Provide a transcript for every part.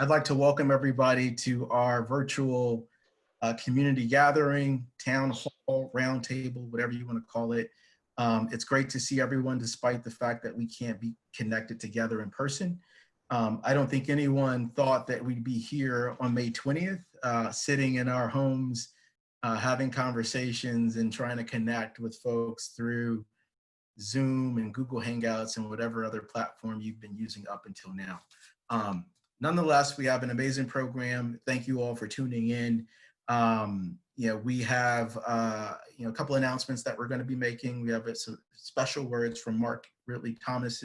I'd like to welcome everybody to our virtual community gathering, town hall, roundtable, whatever you want to call it. It's great to see everyone despite the fact that we can't be connected together in person. I don't think anyone thought that we'd be here on May 20th, sitting in our homes, having conversations and trying to connect with folks through Zoom and Google Hangouts and whatever other platform you've been using up until now. Nonetheless, we have an amazing program. Thank you all for tuning in. We have a couple announcements that we're going to be making. We have some special words from Mark Ridley Thomas,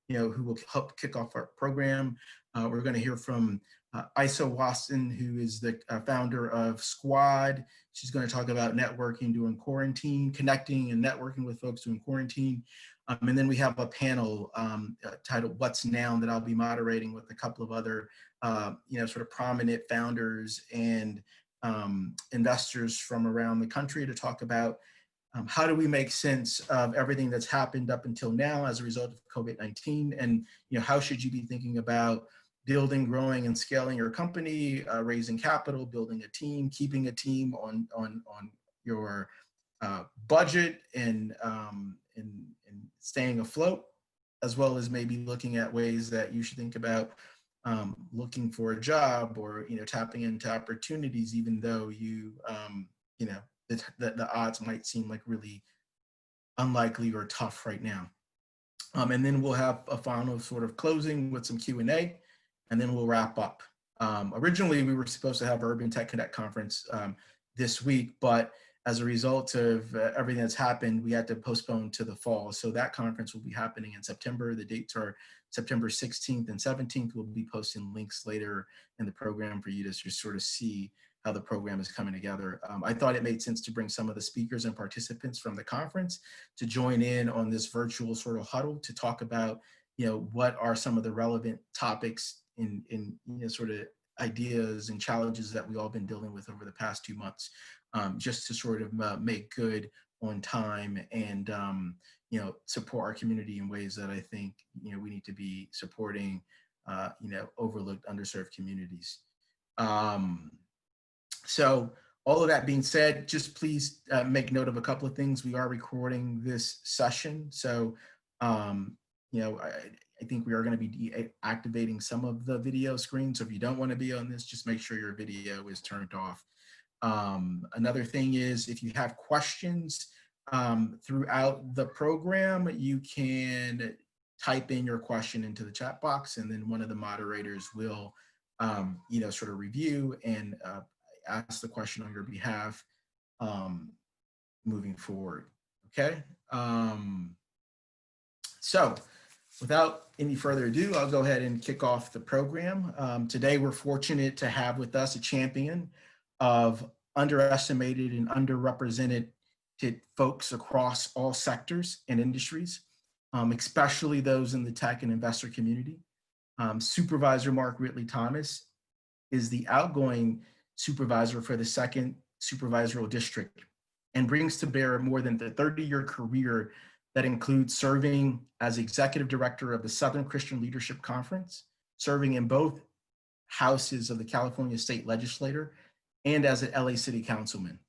who will help kick off our program. We're going to hear from Isa Wasson, who is the founder of Squad. She's going to talk about networking during quarantine, connecting and networking with folks during quarantine. And then we have a panel titled What's Now that I'll be moderating with a couple of other, sort of prominent founders and investors from around the country to talk about how do we make sense of everything that's happened up until now as a result of COVID-19, and how should you be thinking about building, growing, and scaling your company, raising capital, building a team, keeping a team on your budget, and staying afloat, as well as maybe looking at ways that you should think about looking for a job or tapping into opportunities, even though the odds might seem like really unlikely or tough right now. And then we'll have a final sort of closing with some Q&A, and then we'll wrap up. Originally, we were supposed to have Urban Tech Connect conference this week, but as a result of everything that's happened, we had to postpone to the fall. So that conference will be happening in September. The dates are September 16th and 17th. We'll be posting links later in the program for you to just sort of see how the program is coming together. I thought it made sense to bring some of the speakers and participants from the conference to join in on this virtual sort of huddle to talk about, what are some of the relevant topics in sort of ideas and challenges that we all been dealing with over the past 2 months, just to sort of make good on time and, support our community in ways that I think, we need to be supporting, overlooked, underserved communities. So all of that being said, just please make note of a couple of things. We are recording this session. So, I think we are going to be deactivating some of the video screens. So if you don't want to be on this, just make sure your video is turned off. Another thing is, if you have questions throughout the program, you can type in your question into the chat box, and then one of the moderators will, sort of review and ask the question on your behalf moving forward. Okay. So without any further ado, I'll go ahead and kick off the program. Today, we're fortunate to have with us a champion of underestimated and underrepresented folks across all sectors and industries, especially those in the tech and investor community. Supervisor Mark Ridley Thomas is the outgoing supervisor for the 2nd Supervisorial District and brings to bear more than the 30-year career that includes serving as executive director of the Southern Christian Leadership Conference, serving in both houses of the California State Legislature, and as an LA City Councilman.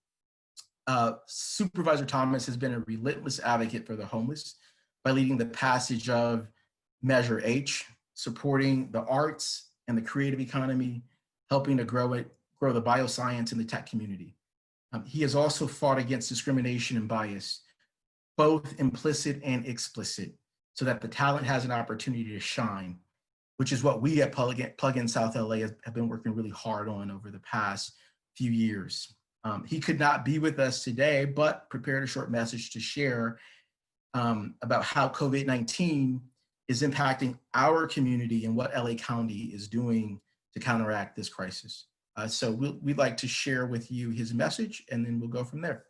Supervisor Thomas has been a relentless advocate for the homeless by leading the passage of Measure H, supporting the arts and the creative economy, helping to grow the bioscience and the tech community. He has also fought against discrimination and bias, both implicit and explicit, so that the talent has an opportunity to shine, which is what we at Plug-in South LA have been working really hard on over the past few years. He could not be with us today, but prepared a short message to share about how COVID-19 is impacting our community and what LA County is doing to counteract this crisis. So we'd like to share with you his message, and then we'll go from there.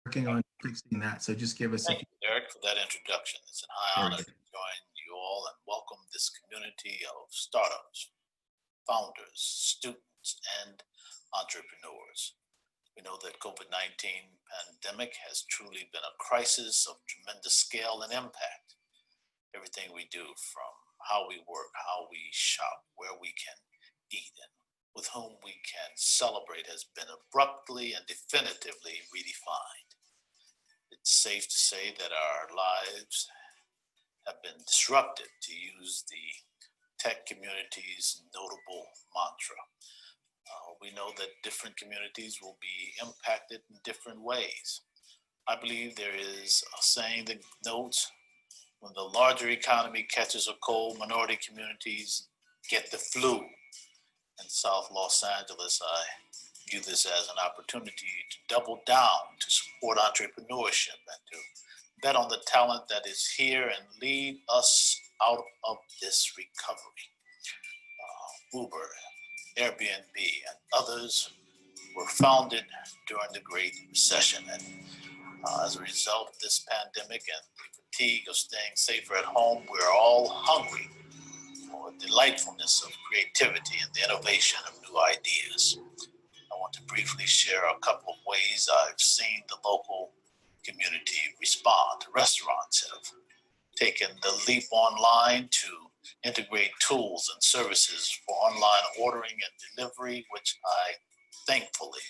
Working on fixing that, so just give us Thank you, Derek, for that introduction. It's an high honor to join you all and welcome this community of startups, founders, students, and entrepreneurs. We know that COVID-19 pandemic has truly been a crisis of tremendous scale and impact. Everything we do, from how we work, how we shop, where we can Eden, with whom we can celebrate, has been abruptly and definitively redefined. It's safe to say that our lives have been disrupted, to use the tech community's notable mantra. We know that different communities will be impacted in different ways. I believe there is a saying that notes when the larger economy catches a cold, minority communities get the flu. In South Los Angeles, I view this as an opportunity to double down, to support entrepreneurship, and to bet on the talent that is here and lead us out of this recovery. Uber, Airbnb, and others were founded during the Great Recession. And as a result of this pandemic and the fatigue of staying safer at home, we're all hungry for the delightfulness of creativity and the innovation of new ideas. I want to briefly share a couple of ways I've seen the local community respond. Restaurants have taken the leap online to integrate tools and services for online ordering and delivery, which I thankfully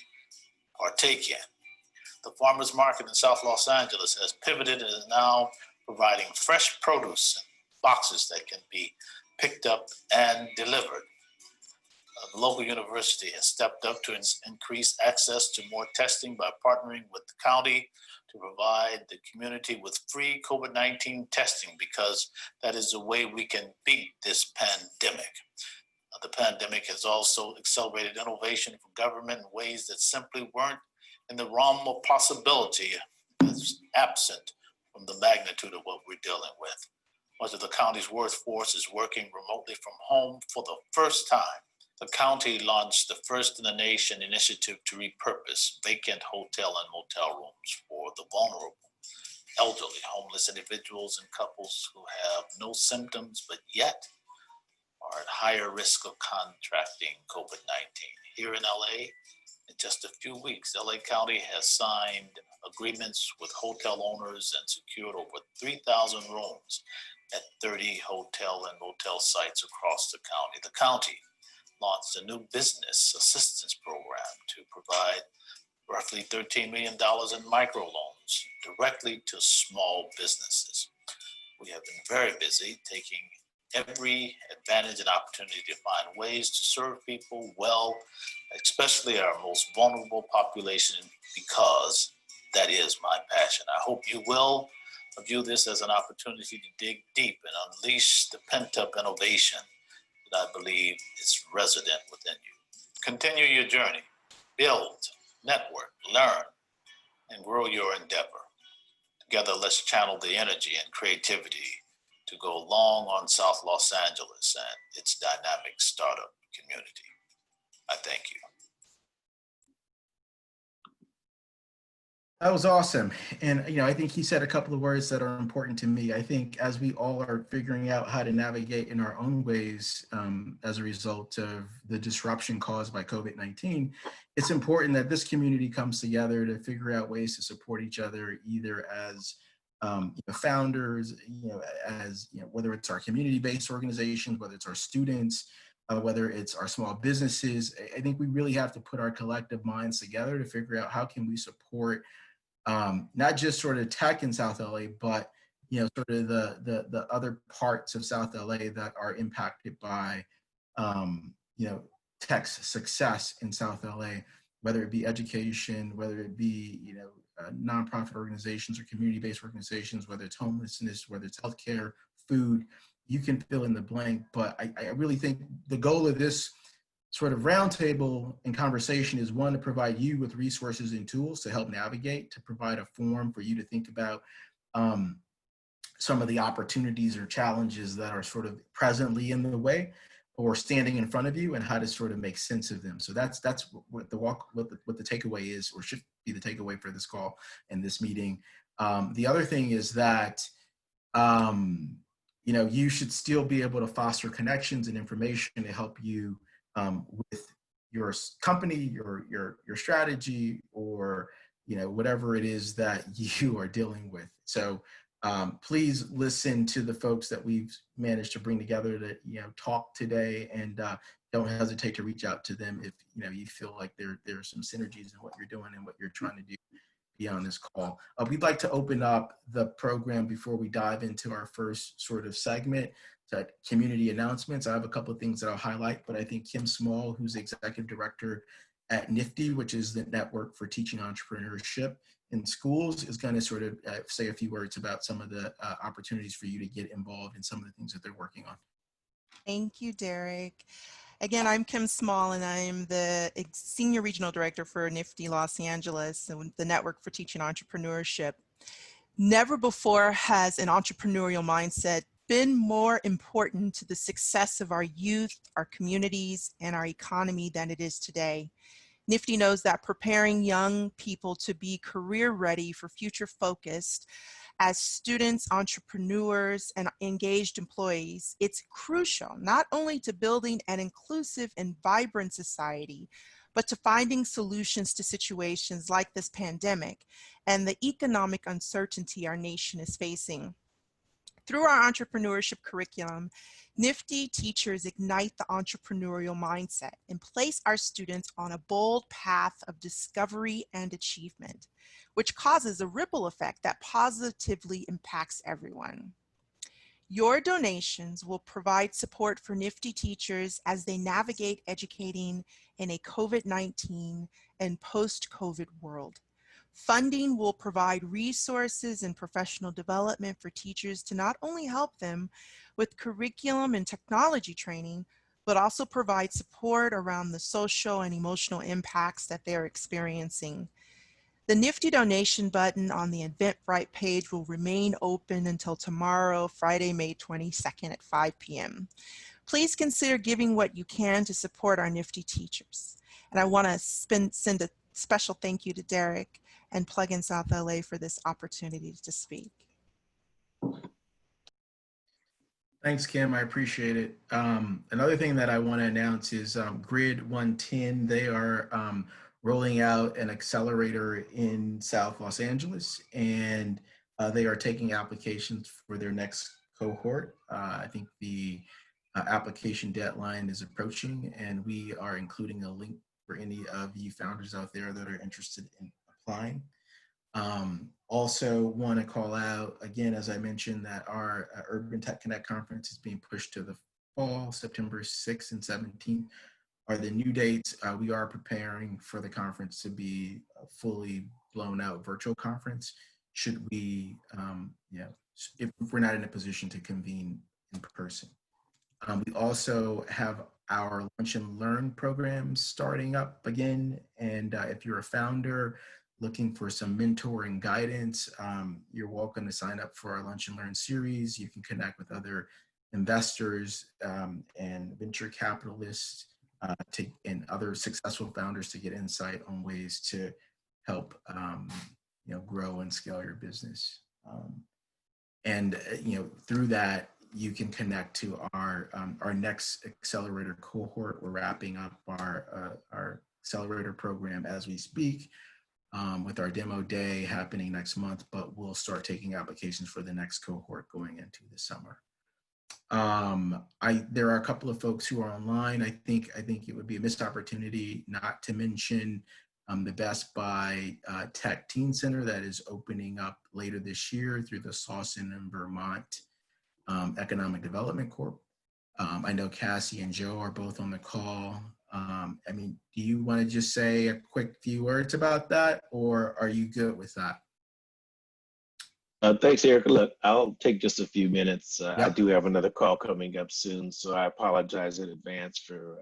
partake in. The farmers market in South Los Angeles has pivoted and is now providing fresh produce in boxes that can be picked up and delivered. The local university has stepped up to increase access to more testing by partnering with the county to provide the community with free COVID-19 testing, because that is the way we can beat this pandemic. The pandemic has also accelerated innovation from government in ways that simply weren't in the realm of possibility, is absent from the magnitude of what we're dealing with. Much of the county's workforce is working remotely from home for the first time. The county launched the first in the nation initiative to repurpose vacant hotel and motel rooms for the vulnerable, elderly, homeless individuals and couples who have no symptoms but yet are at higher risk of contracting COVID-19. Here in LA, in just a few weeks, LA County has signed agreements with hotel owners and secured over 3,000 rooms at 30 hotel and motel sites across the county. The county launched a new business assistance program to provide roughly $13 million in microloans directly to small businesses. We have been very busy taking every advantage and opportunity to find ways to serve people well, especially our most vulnerable population, because that is my passion. I hope you will view this as an opportunity to dig deep and unleash the pent-up innovation that I believe is resident within you. Continue your journey, build, network, learn, and grow your endeavor. Together, let's channel the energy and creativity to go long on South Los Angeles and its dynamic startup community. I thank you. That was awesome. And, I think he said a couple of words that are important to me. I think as we all are figuring out how to navigate in our own ways as a result of the disruption caused by COVID-19, it's important that this community comes together to figure out ways to support each other, either as founders, whether it's our community-based organizations, whether it's our students, whether it's our small businesses. I think we really have to put our collective minds together to figure out how can we support not just sort of tech in South LA, but sort of the other parts of South LA that are impacted by tech's success in South LA, whether it be education, whether it be nonprofit organizations or community-based organizations, whether it's homelessness, whether it's healthcare, food. You can fill in the blank, but I really think the goal of this sort of roundtable and conversation is, one, to provide you with resources and tools to help navigate, to provide a forum for you to think about some of the opportunities or challenges that are sort of presently in the way or standing in front of you, and how to sort of make sense of them. So that's what the takeaway is, or should be the takeaway for this call and this meeting. The other thing is that you should still be able to foster connections and information to help you with your company, your strategy, or whatever it is that you are dealing with. So please listen to the folks that we've managed to bring together to talk today, and don't hesitate to reach out to them if you feel like there's some synergies in what you're doing and what you're trying to do beyond this call. We'd like to open up the program before we dive into our first sort of segment to community announcements. I have a couple of things that I'll highlight, but I think Kim Small, who's the executive director at NIFTY, which is the Network for Teaching Entrepreneurship in Schools, is going to sort of say a few words about some of the opportunities for you to get involved in some of the things that they're working on. Thank you, Derek. Again, I'm Kim Small, and I'm the Senior Regional Director for NIFTY Los Angeles, and the Network for Teaching Entrepreneurship. Never before has an entrepreneurial mindset been more important to the success of our youth, our communities, and our economy than it is today. NIFTY knows that preparing young people to be career ready for future focused as students, entrepreneurs, and engaged employees, it's crucial not only to building an inclusive and vibrant society, but to finding solutions to situations like this pandemic and the economic uncertainty our nation is facing. Through our entrepreneurship curriculum, NIFTY teachers ignite the entrepreneurial mindset and place our students on a bold path of discovery and achievement, which causes a ripple effect that positively impacts everyone. Your donations will provide support for NIFTY teachers as they navigate educating in a COVID-19 and post-COVID world. Funding will provide resources and professional development for teachers to not only help them with curriculum and technology training, but also provide support around the social and emotional impacts that they're experiencing. The NIFTY donation button on the Eventbrite page will remain open until tomorrow, Friday, May 22nd at 5 p.m. Please consider giving what you can to support our NIFTY teachers. And I want to send a special thank you to Derek and Plug-in South LA for this opportunity to speak. Thanks, Kim. I appreciate it. Another thing that I want to announce is Grid 110. They are rolling out an accelerator in South Los Angeles, and they are taking applications for their next cohort. I think the application deadline is approaching, and we are including a link for any of you founders out there that are interested in applying. Also want to call out, again, as I mentioned, that our Urban Tech Connect conference is being pushed to the fall. September 6th and 17th are the new dates. We are preparing for the conference to be a fully blown out virtual conference should we, if we're not in a position to convene in person. We also have our Lunch and Learn programs starting up again. And if you're a founder looking for some mentoring guidance, you're welcome to sign up for our Lunch and Learn series. You can connect with other investors and venture capitalists and other successful founders to get insight on ways to help grow and scale your business. Through that, you can connect to our next accelerator cohort. We're wrapping up our accelerator program as we speak, with our demo day happening next month, but we'll start taking applications for the next cohort going into the summer. There are a couple of folks who are online. I think it would be a missed opportunity not to mention the Best Buy Tech Teen Center that is opening up later this year through the Slauson and Vermont Economic Development Corp. I know Cassie and Joe are both on the call. Do you want to just say a quick few words about that, or are you good with that? Thanks, Eric. Look, I'll take just a few minutes. Yep. I do have another call coming up soon, so I apologize in advance for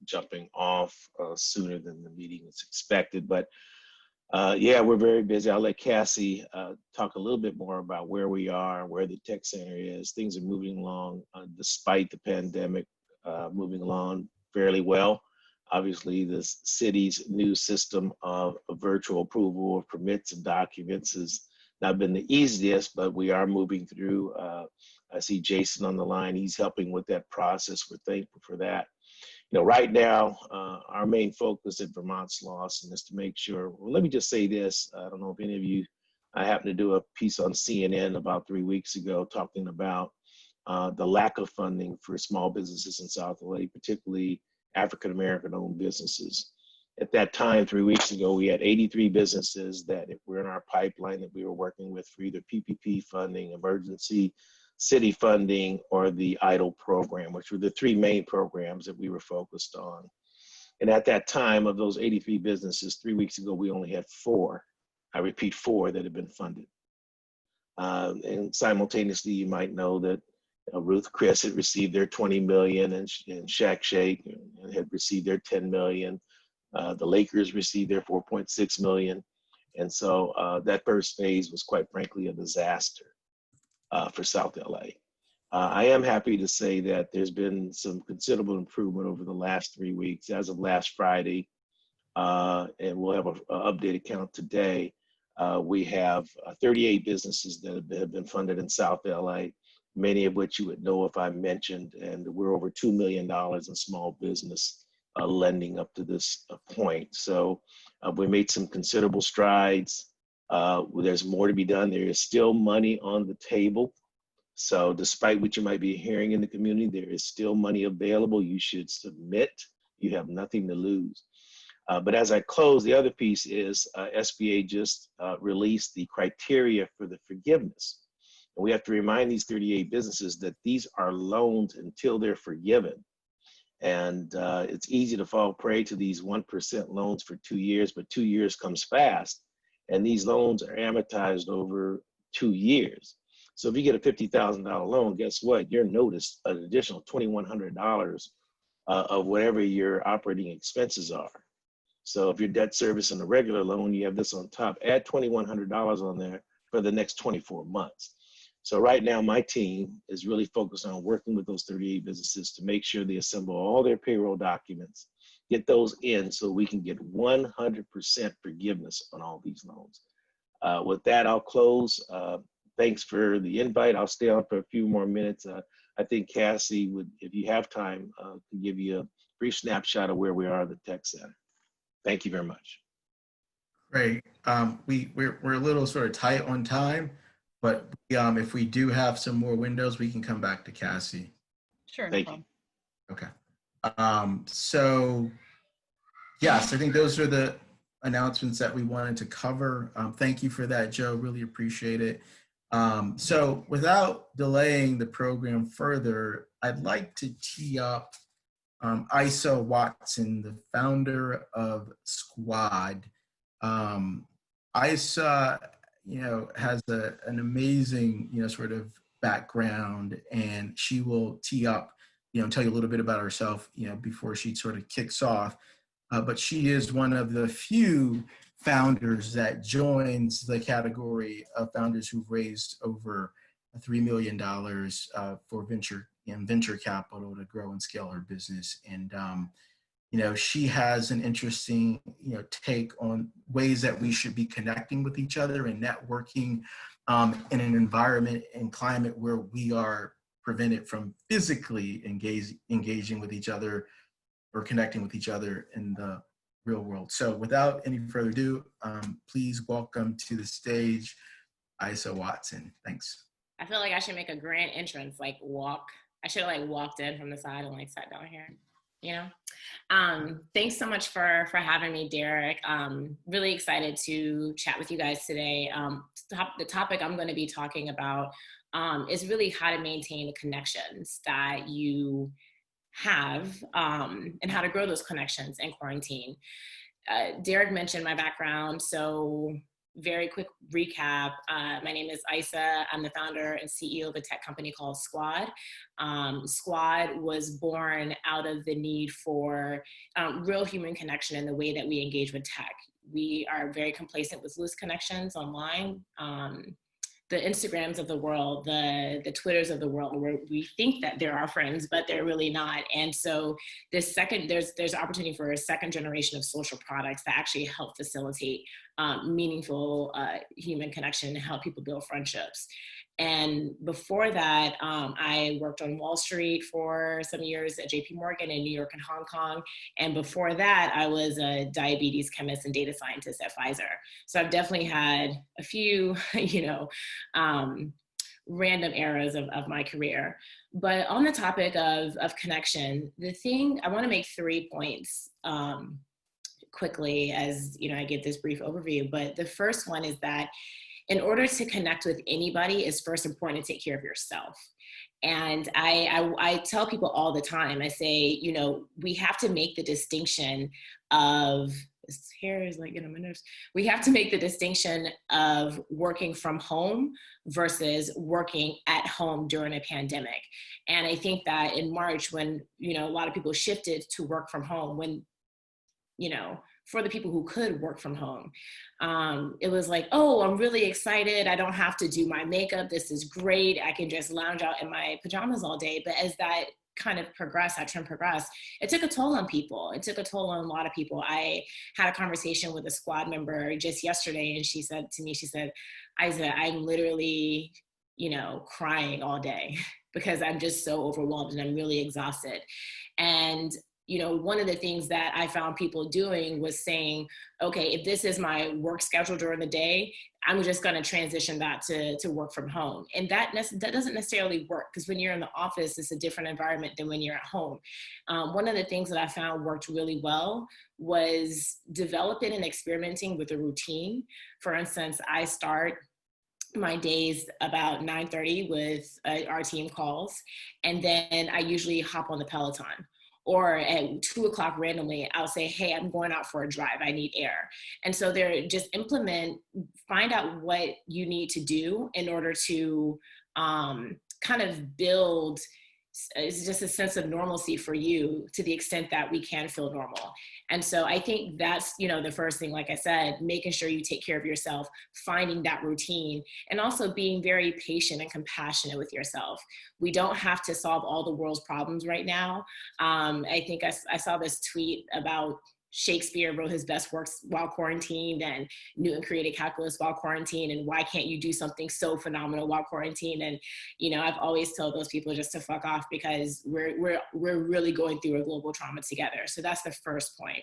jumping off sooner than the meeting was expected. But we're very busy. I'll let Cassie talk a little bit more about where we are, where the tech center is. Things are moving along despite the pandemic, moving along fairly well. Obviously, the city's new system of virtual approval of permits and documents has not been the easiest, but we are moving through. I see Jason on the line. He's helping with that process. We're thankful for that. Right now, our main focus at Vermont Slauson is to make sure, well, let me just say this. I don't know if any of you, I happened to do a piece on CNN about 3 weeks ago talking about the lack of funding for small businesses in South LA, particularly African-American owned businesses. At that time, 3 weeks ago, we had 83 businesses that were in our pipeline that we were working with for either PPP funding, emergency city funding, or the EIDL program, which were the three main programs that we were focused on. And at that time, of those 83 businesses, 3 weeks ago, we only had 4, I repeat, 4 that had been funded. And simultaneously, you might know that Ruth Chris had received their 20 million, and Shack Shake had received their 10 million. The Lakers received their 4.6 million. And so that first phase was, quite frankly, a disaster for South LA. I am happy to say that there's been some considerable improvement over the last 3 weeks. As of last Friday, and we'll have an updated count today, we have 38 businesses that have been funded in South LA, many of which you would know if I mentioned, and we're over $2 million in small business lending up to this point. So we made some considerable strides. There's more to be done. There is still money on the table. So despite what you might be hearing in the community, there is still money available. You should submit. You have nothing to lose. But as I close, the other piece is SBA just released the criteria for the forgiveness. And we have to remind these 38 businesses that these are loans until they're forgiven. And it's easy to fall prey to these 1% loans for 2 years, but 2 years comes fast. And these loans are amortized over 2 years. So if you get a $50,000 loan, guess what? You're noticed an additional $2,100 of whatever your operating expenses are. So if your debt service in a regular loan, you have this on top, add $2,100 on there for the next 24 months. So right now, my team is really focused on working with those 38 businesses to make sure they assemble all their payroll documents, get those in so we can get 100% forgiveness on all these loans. With that, I'll close. Thanks for the invite. I'll stay on for a few more minutes. I think Cassie would, if you have time, to give you a brief snapshot of where we are at the Tech Center. Thank you very much. Great. We're a little sort of tight on time, but if we do have some more windows, we can come back to Cassie. Sure. Thank you. Okay. So yes, I think those are the announcements that we wanted to cover. Thank you for that, Joe. Really appreciate it. So without delaying the program further, I'd like to tee up Isa Watson, the founder of Squad. Isa, has an amazing, sort of background, and she will tee up, tell you a little bit about herself, before she sort of kicks off. But she is one of the few founders that joins the category of founders who've raised over $3 million for venture capital to grow and scale her business. And, she has an interesting, take on ways that we should be connecting with each other and networking in an environment and climate where we are prevented from physically engaging with each other or connecting with each other in the real world. So without any further ado, please welcome to the stage, Isa Watson. Thanks. I feel like I should make a grand entrance, I should have walked in from the side and sat down here, Thanks so much for having me, Derek. Really excited to chat with you guys today. The topic I'm going to be talking about is really how to maintain the connections that you have and how to grow those connections in quarantine. Derek mentioned my background, so very quick recap. My name is Isa. I'm the founder and CEO of a tech company called Squad. Squad was born out of the need for real human connection in the way that we engage with tech. We are very complacent with loose connections online. The Instagrams of the world, the Twitters of the world, where we think that they're our friends, but they're really not. And so there's opportunity for a second generation of social products that actually help facilitate meaningful human connection and help people build friendships. And before that, I worked on Wall Street for some years at JP Morgan in New York and Hong Kong. And before that, I was a diabetes chemist and data scientist at Pfizer. So I've definitely had a few, random eras of my career. But on the topic of connection, the thing, I want to make 3 points quickly as I give this brief overview. But the first one is that in order to connect with anybody, it's first important to take care of yourself. And I tell people all the time, I say, we have to make the distinction of, this hair is like getting on my nerves. We have to make the distinction of working from home versus working at home during a pandemic. And I think that in March, when, a lot of people shifted to work from home, when, for the people who could work from home, it was like, oh, I'm really excited. I don't have to do my makeup. This is great. I can just lounge out in my pajamas all day. But as that kind of progressed, that trend progressed, it took a toll on people. It took a toll on a lot of people. I had a conversation with a squad member just yesterday, and she said to me, Isa, I'm literally, crying all day because I'm just so overwhelmed and I'm really exhausted. And one of the things that I found people doing was saying, okay, if this is my work schedule during the day, I'm just going to transition that to work from home. And that doesn't necessarily work, because when you're in the office, it's a different environment than when you're at home. One of the things that I found worked really well was developing and experimenting with a routine. For instance, I start my days about 9:30 with our team calls, and then I usually hop on the Peloton. Or at 2 o'clock randomly, I'll say, hey, I'm going out for a drive. I need air. And so find out what you need to do in order to kind of build it's just a sense of normalcy for you to the extent that we can feel normal. And so I think that's, the first thing, like I said, making sure you take care of yourself, finding that routine, and also being very patient and compassionate with yourself. We don't have to solve all the world's problems right now. I think I saw this tweet about Shakespeare wrote his best works while quarantined, and Newton created calculus while quarantined, and why can't you do something so phenomenal while quarantined? And I've always told those people just to fuck off, because we're really going through a global trauma together. So that's the first point.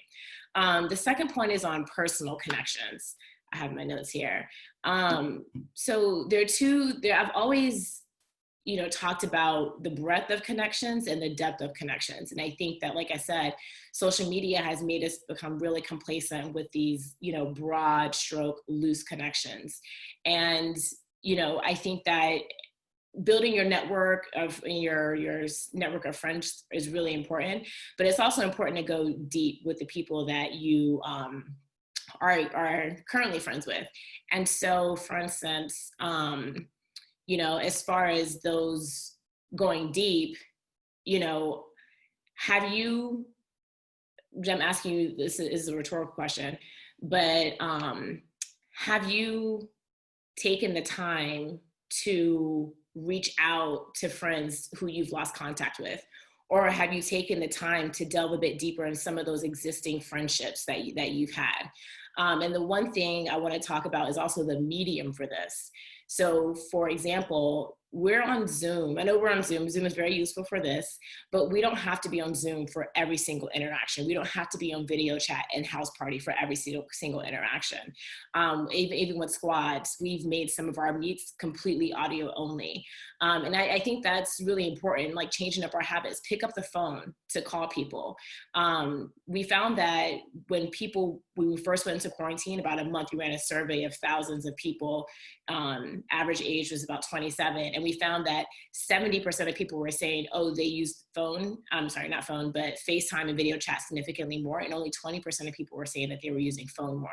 The second point is on personal connections. I have my notes here. So I've always talked about the breadth of connections and the depth of connections. And I think that, like I said, social media has made us become really complacent with these, broad stroke, loose connections. And, I think that building your network of your network of friends is really important, but it's also important to go deep with the people that you are currently friends with. And so, for instance, as far as those going deep, I'm asking you, this is a rhetorical question, but have you taken the time to reach out to friends who you've lost contact with? Or have you taken the time to delve a bit deeper in some of those existing friendships that you've had? And the one thing I want to talk about is also the medium for this. So, for example, we're on Zoom. I know we're on Zoom. Zoom is very useful for this, but we don't have to be on Zoom for every single interaction. We don't have to be on video chat and house party for every single interaction. Even with squads, we've made some of our meets completely audio only. And I think that's really important, like changing up our habits. Pick up the phone to call people. We found that when we first went into quarantine, about a month, we ran a survey of thousands of people. Average age was about 27. And we found that 70% of people were saying, oh, they used not phone, but FaceTime and video chat significantly more. And only 20% of people were saying that they were using phone more.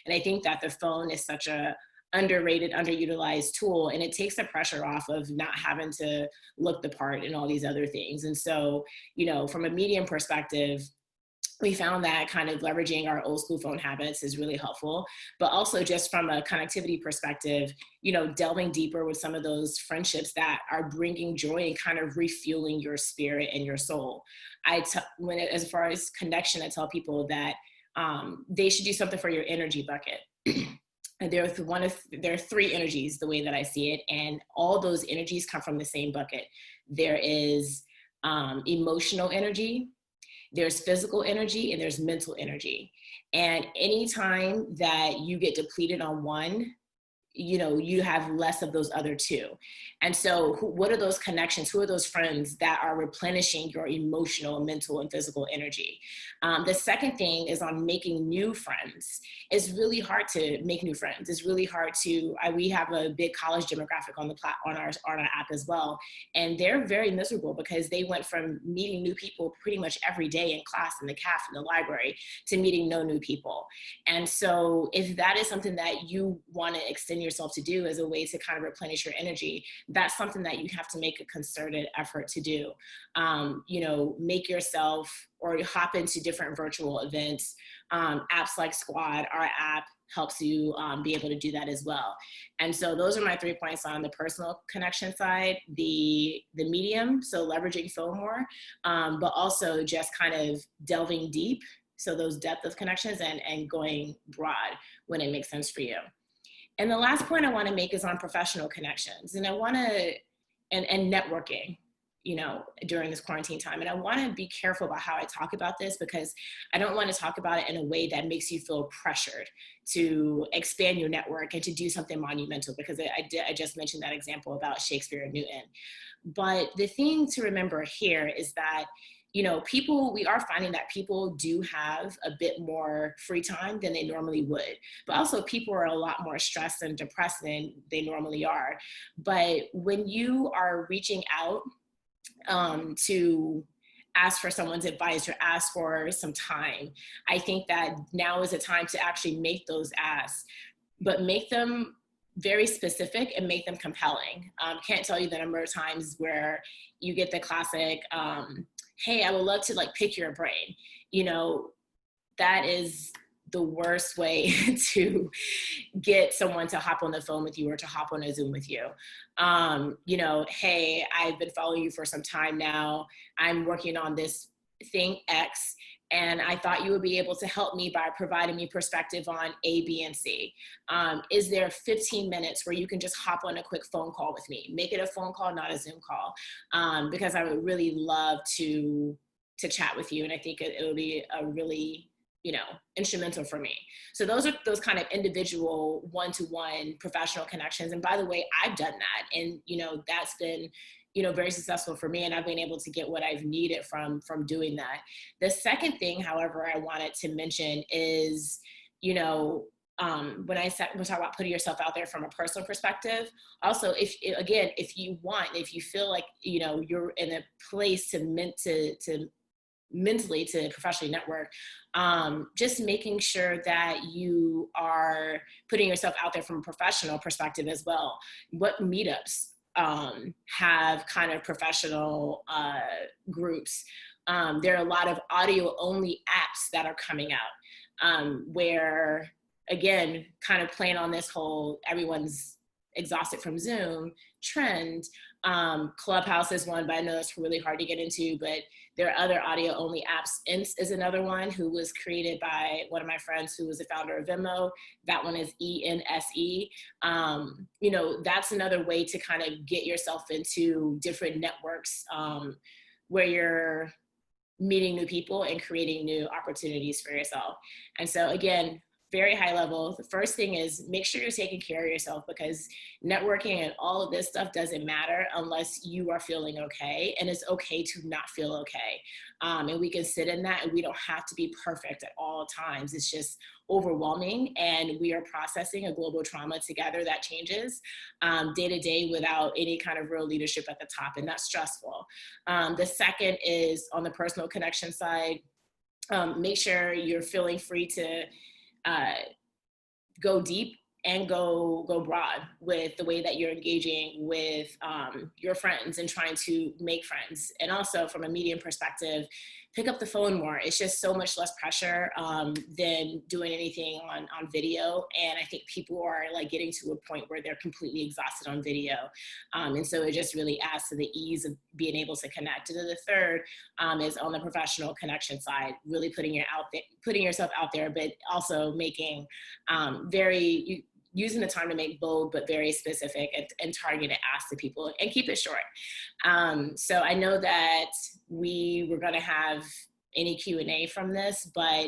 And I think that the phone is such a underrated, underutilized tool, and it takes the pressure off of not having to look the part and all these other things. And so, from a medium perspective, we found that kind of leveraging our old school phone habits is really helpful, but also just from a connectivity perspective, delving deeper with some of those friendships that are bringing joy and kind of refueling your spirit and your soul. As far as connection, I tell people that they should do something for your energy bucket. And there are 3 energies, the way that I see it, and all those energies come from the same bucket. There is emotional energy, there's physical energy, and there's mental energy. And anytime that you get depleted on one, you have less of those other two. And so what are those connections? Who are those friends that are replenishing your emotional, mental, and physical energy? The second thing is on making new friends. It's really hard to make new friends. It's really hard to, we have a big college demographic on our app as well. And they're very miserable because they went from meeting new people pretty much every day in class, in the caf, in the library, to meeting no new people. And so if that is something that you want to extend yourself to do as a way to kind of replenish your energy, that's something that you have to make a concerted effort to do. Make yourself or hop into different virtual events. Apps like Squad, our app, helps you be able to do that as well. And so those are my 3 points on the personal connection side, the medium, so leveraging Phil more, but also just kind of delving deep. So those depth of connections and going broad when it makes sense for you. And the last point I want to make is on professional connections. And I want to, and networking, during this quarantine time. And I want to be careful about how I talk about this because I don't want to talk about it in a way that makes you feel pressured to expand your network and to do something monumental, because I just mentioned that example about Shakespeare and Newton. But the thing to remember here is that we are finding that people do have a bit more free time than they normally would, but also people are a lot more stressed and depressed than they normally are. But when you are reaching out to ask for someone's advice or ask for some time, I think that now is a time to actually make those asks, but make them very specific and make them compelling. Can't tell you the number of times where you get the classic, hey, I would love to pick your brain. That is the worst way to get someone to hop on the phone with you or to hop on a Zoom with you. Hey, I've been following you for some time now. I'm working on this thing X, and I thought you would be able to help me by providing me perspective on A, B, and C. Is there 15 minutes where you can just hop on a quick phone call with me? Make it a phone call, not a Zoom call, because I would really love to chat with you, and I think it'll be a really instrumental for me. So those are those kind of individual one-to-one professional connections. And by the way, I've done that, and that's been very successful for me, and I've been able to get what I've needed from doing that. The second thing, however, I wanted to mention is, when we talk about putting yourself out there from a personal perspective, also, if you feel like, you're in a place to mentally to professionally network, just making sure that you are putting yourself out there from a professional perspective as well. What meetups have kind of professional groups? There are a lot of audio only apps that are coming out, where, again, kind of playing on this whole everyone's exhausted from Zoom trend. Clubhouse is one, but I know it's really hard to get into, but there are other audio only apps. Inst is another one, who was created by one of my friends who was the founder of Venmo. That one is ENSE. That's another way to kind of get yourself into different networks, where you're meeting new people and creating new opportunities for yourself. And so again, very high level. The first thing is make sure you're taking care of yourself, because networking and all of this stuff doesn't matter unless you are feeling okay. And it's okay to not feel okay. And we can sit in that, and we don't have to be perfect at all times. It's just overwhelming, and we are processing a global trauma together that changes day to day without any kind of real leadership at the top, and that's stressful. The second is on the personal connection side. Make sure you're feeling free to go deep and go broad with the way that you're engaging with your friends and trying to make friends. And also from a medium perspective, pick up the phone more. It's just so much less pressure than doing anything on video. And I think people are getting to a point where they're completely exhausted on video. And so it just really adds to the ease of being able to connect. And then the third is on the professional connection side, really putting yourself out there, but also making using the time to make bold but very specific and targeted asks to people, and keep it short. So I know that we were going to have any Q&A from this, but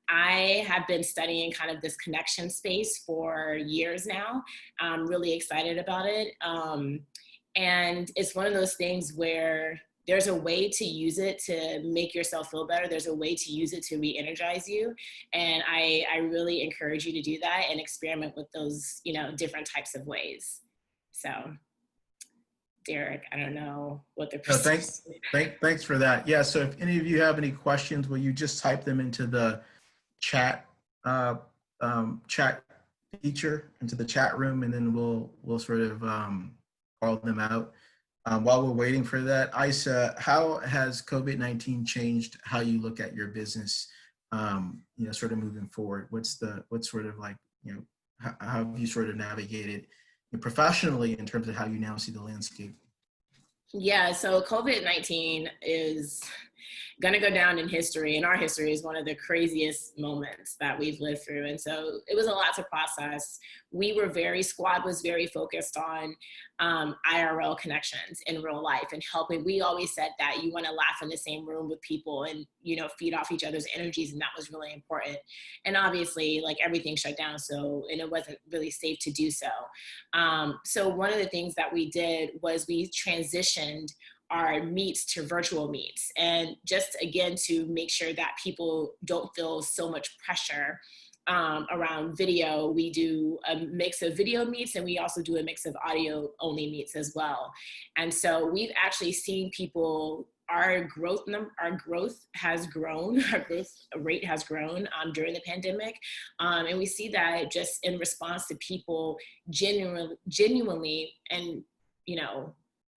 I have been studying kind of this connection space for years now. I'm really excited about it. And it's one of those things where there's a way to use it to make yourself feel better. There's a way to use it to re-energize you. And I really encourage you to do that and experiment with those, different types of ways. So, Derek, I don't know what the thanks for that. Yeah, so if any of you have any questions, will you just type them into the chat chat feature, into the chat room, and then we'll sort of call them out. While we're waiting for that, Isa, how has COVID-19 changed how you look at your business, sort of moving forward? What's sort of like, how have you sort of navigated professionally in terms of how you now see the landscape? Yeah, so COVID-19 is going to go down in history, and our history is one of the craziest moments that we've lived through. And so it was a lot to process. Squad was very focused on IRL connections in real life and helping. We always said that you want to laugh in the same room with people and, feed off each other's energies. And that was really important. And obviously, like, everything shut down. And it wasn't really safe to do so. So one of the things that we did was we transitioned our meets to virtual meets. And just, again, to make sure that people don't feel so much pressure around video, we do a mix of video meets, and we also do a mix of audio only meets as well. And so we've actually seen people, our growth has grown, our growth rate has grown during the pandemic. And we see that just in response to people genuinely and,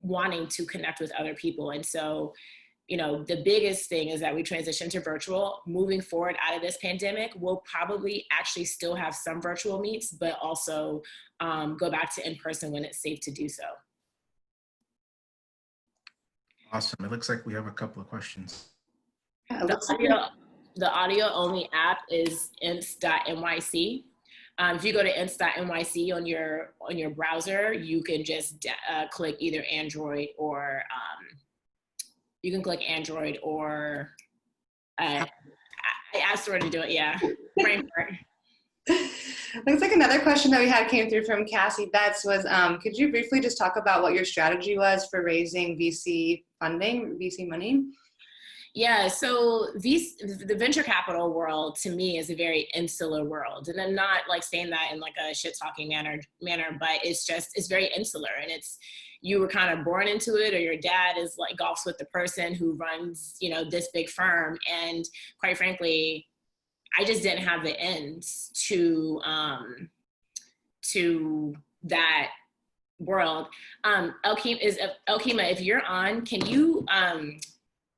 wanting to connect with other people. And so, the biggest thing is that we transitioned to virtual. Moving forward out of this pandemic, we'll probably actually still have some virtual meets, but also go back to in-person when it's safe to do so. Awesome. It looks like we have a couple of questions. The audio only app is ints.nyc. If you go to ints.nyc on your browser, you can just click either Android or I asked her to do it. Yeah. Looks like another question that we had came through from Cassie Betts was, could you briefly just talk about what your strategy was for raising VC money? Yeah, so the venture capital world to me is a very insular world. And I'm not like saying that in like a shit talking manner, but it's very insular, and you were kind of born into it, or your dad is like golfs with the person who runs, this big firm. And quite frankly, I just didn't have the ends to that world. Elkema, if you're on, can you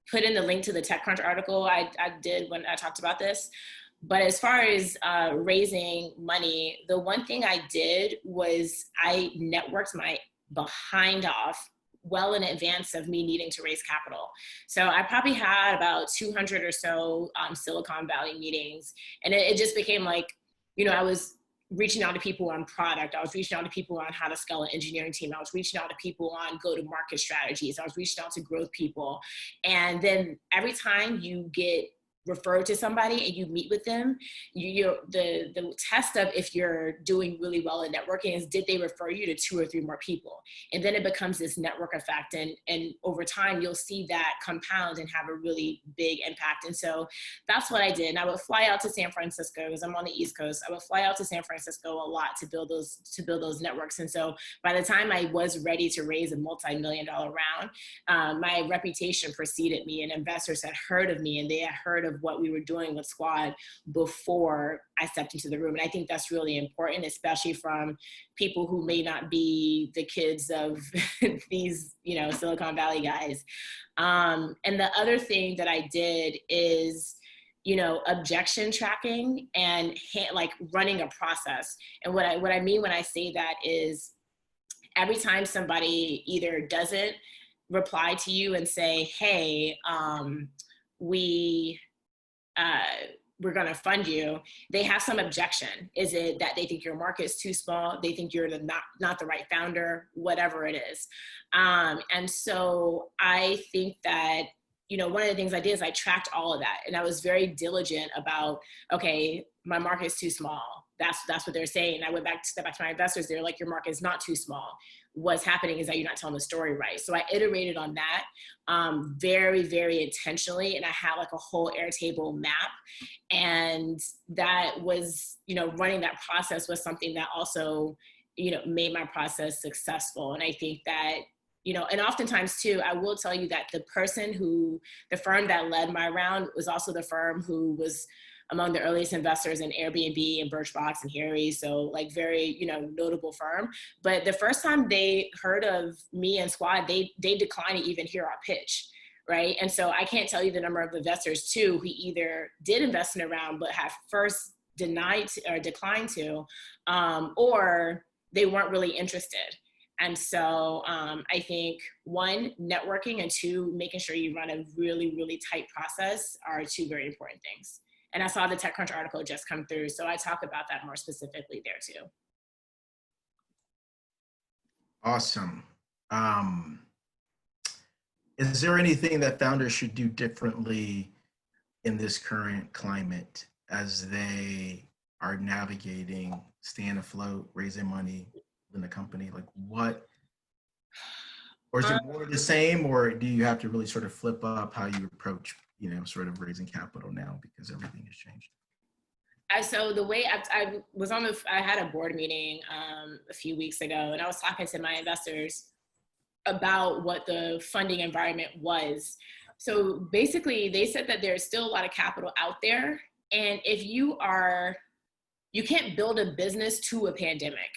put in the link to the TechCrunch article I did when I talked about this? But as far as raising money, the one thing I did was I networked my behind off well in advance of me needing to raise capital. So I probably had about 200 or so Silicon Valley meetings. And it just became like, I was reaching out to people on product. I was reaching out to people on how to scale an engineering team. I was reaching out to people on go-to-market strategies. I was reaching out to growth people. And then every time you get referred to somebody and you meet with them, the test of if you're doing really well in networking is, did they refer you to 2 or 3 more people? And then it becomes this network effect, and over time you'll see that compound and have a really big impact. And so that's what I did. And I would fly out to San Francisco, because I'm on the East Coast. I would fly out to San Francisco a lot to build those networks. And so by the time I was ready to raise a multi-million-dollar round, my reputation preceded me, and investors had heard of me, and they had heard of what we were doing with Squad before I stepped into the room. And I think that's really important, especially from people who may not be the kids of these, Silicon Valley guys. And the other thing that I did is, objection tracking and like running a process. And what I mean when I say that is, every time somebody either doesn't reply to you and say, hey, we're going to fund you, they have some objection. Is it that they think your market's too small? They think you're not the right founder, whatever it is. And so I think that, one of the things I did is I tracked all of that, and I was very diligent about, okay, my market is too small. That's what they're saying. And I went back to my investors. They're like, your market is not too small. What's happening is that you're not telling the story right. So I iterated on that very, very intentionally. And I had like a whole Airtable map. And that was, running that process was something that also, made my process successful. And I think that, and oftentimes too, I will tell you that the firm that led my round was also the firm who was among the earliest investors in Airbnb and Birchbox and Harry. So like very, notable firm. But the first time they heard of me and Squad, they declined to even hear our pitch, right? And so I can't tell you the number of investors too who either did invest in a round but have first declined to, or they weren't really interested. And so I think one, networking, and two, making sure you run a really, really tight process are two very important things. And I saw the TechCrunch article just come through, so I talk about that more specifically there too. Awesome. Is there anything that founders should do differently in this current climate as they are navigating, staying afloat, raising money in the company? Like what, or is it more the same, or do you have to really sort of flip up how you approach, sort of raising capital now because everything has changed? So the way I had a board meeting a few weeks ago, and I was talking to my investors about what the funding environment was. So basically they said that there's still a lot of capital out there. And if you can't build a business to a pandemic.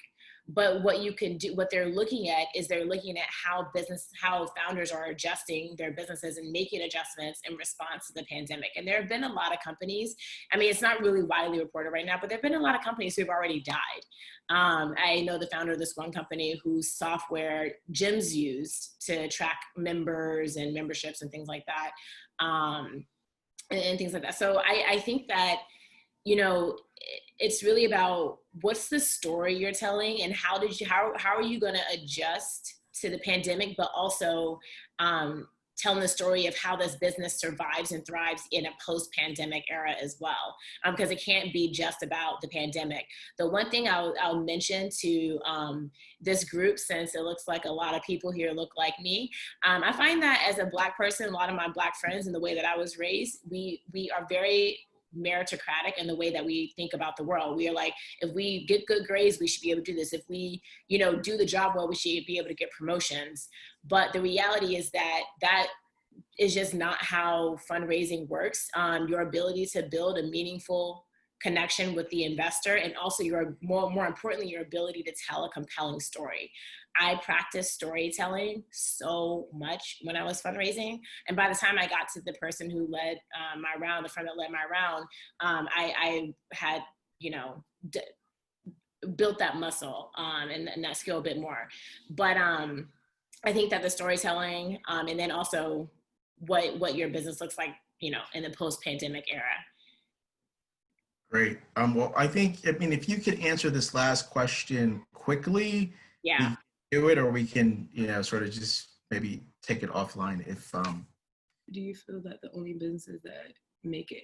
But what you can do, what they're looking at is how founders are adjusting their businesses and making adjustments in response to the pandemic. And there have been a lot of companies, it's not really widely reported right now, but there have been a lot of companies who have already died. I know the founder of this one company whose software gyms used to track members and memberships and things like that, and things like that. So I think that, it's really about what's the story you're telling and how are you going to adjust to the pandemic, but also telling the story of how this business survives and thrives in a post-pandemic era as well, because it can't be just about the pandemic. The one thing I'll mention to this group, since it looks like a lot of people here look like me, I find that as a Black person, a lot of my Black friends and the way that I was raised, we are very meritocratic in the way that we think about the world. We are like, if we get good grades, we should be able to do this. If we, do the job well, we should be able to get promotions. But the reality is that is just not how fundraising works. Your ability to build a meaningful connection with the investor, and also more importantly, your ability to tell a compelling story. I practiced storytelling so much when I was fundraising. And by the time I got to the person who led my round, the firm that led my round, I had, built that muscle and that skill a bit more. But I think that the storytelling and then also what your business looks like, in the post-pandemic era. Great. Well, I think, if you could answer this last question quickly, yeah, do it, or we can, sort of just maybe take it offline if. Do you feel that the only businesses that make it?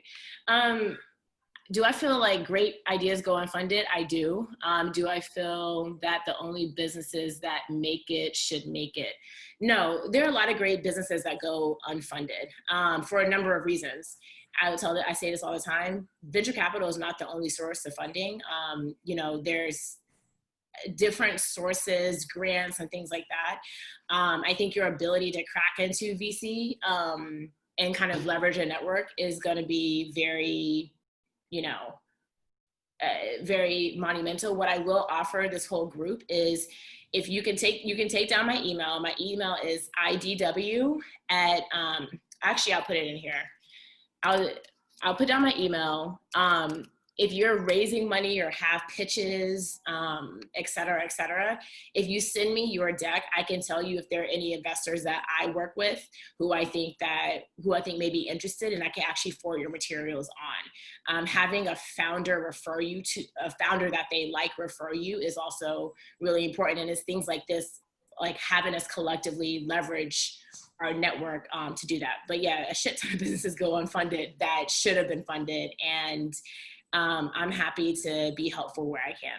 Do I feel like great ideas go unfunded? I do. Do I feel that the only businesses that make it should make it? No, there are a lot of great businesses that go unfunded for a number of reasons. I say this all the time. Venture capital is not the only source of funding. There's different sources, grants, and things like that. I think your ability to crack into VC and kind of leverage a network is going to be very, very monumental. What I will offer this whole group is, if you can take down my email. My email is idw at, actually I'll put it in here. I'll put down my email. If you're raising money or have pitches, et cetera, if you send me your deck, I can tell you if there are any investors that I work with who I think may be interested, and I can actually forward your materials on. Having a founder refer you to a founder that they like refer you is also really important. And it's things like this, like having us collectively leverage our network to do that. But yeah, a shit ton of businesses go unfunded that should have been funded. And I'm happy to be helpful where I can.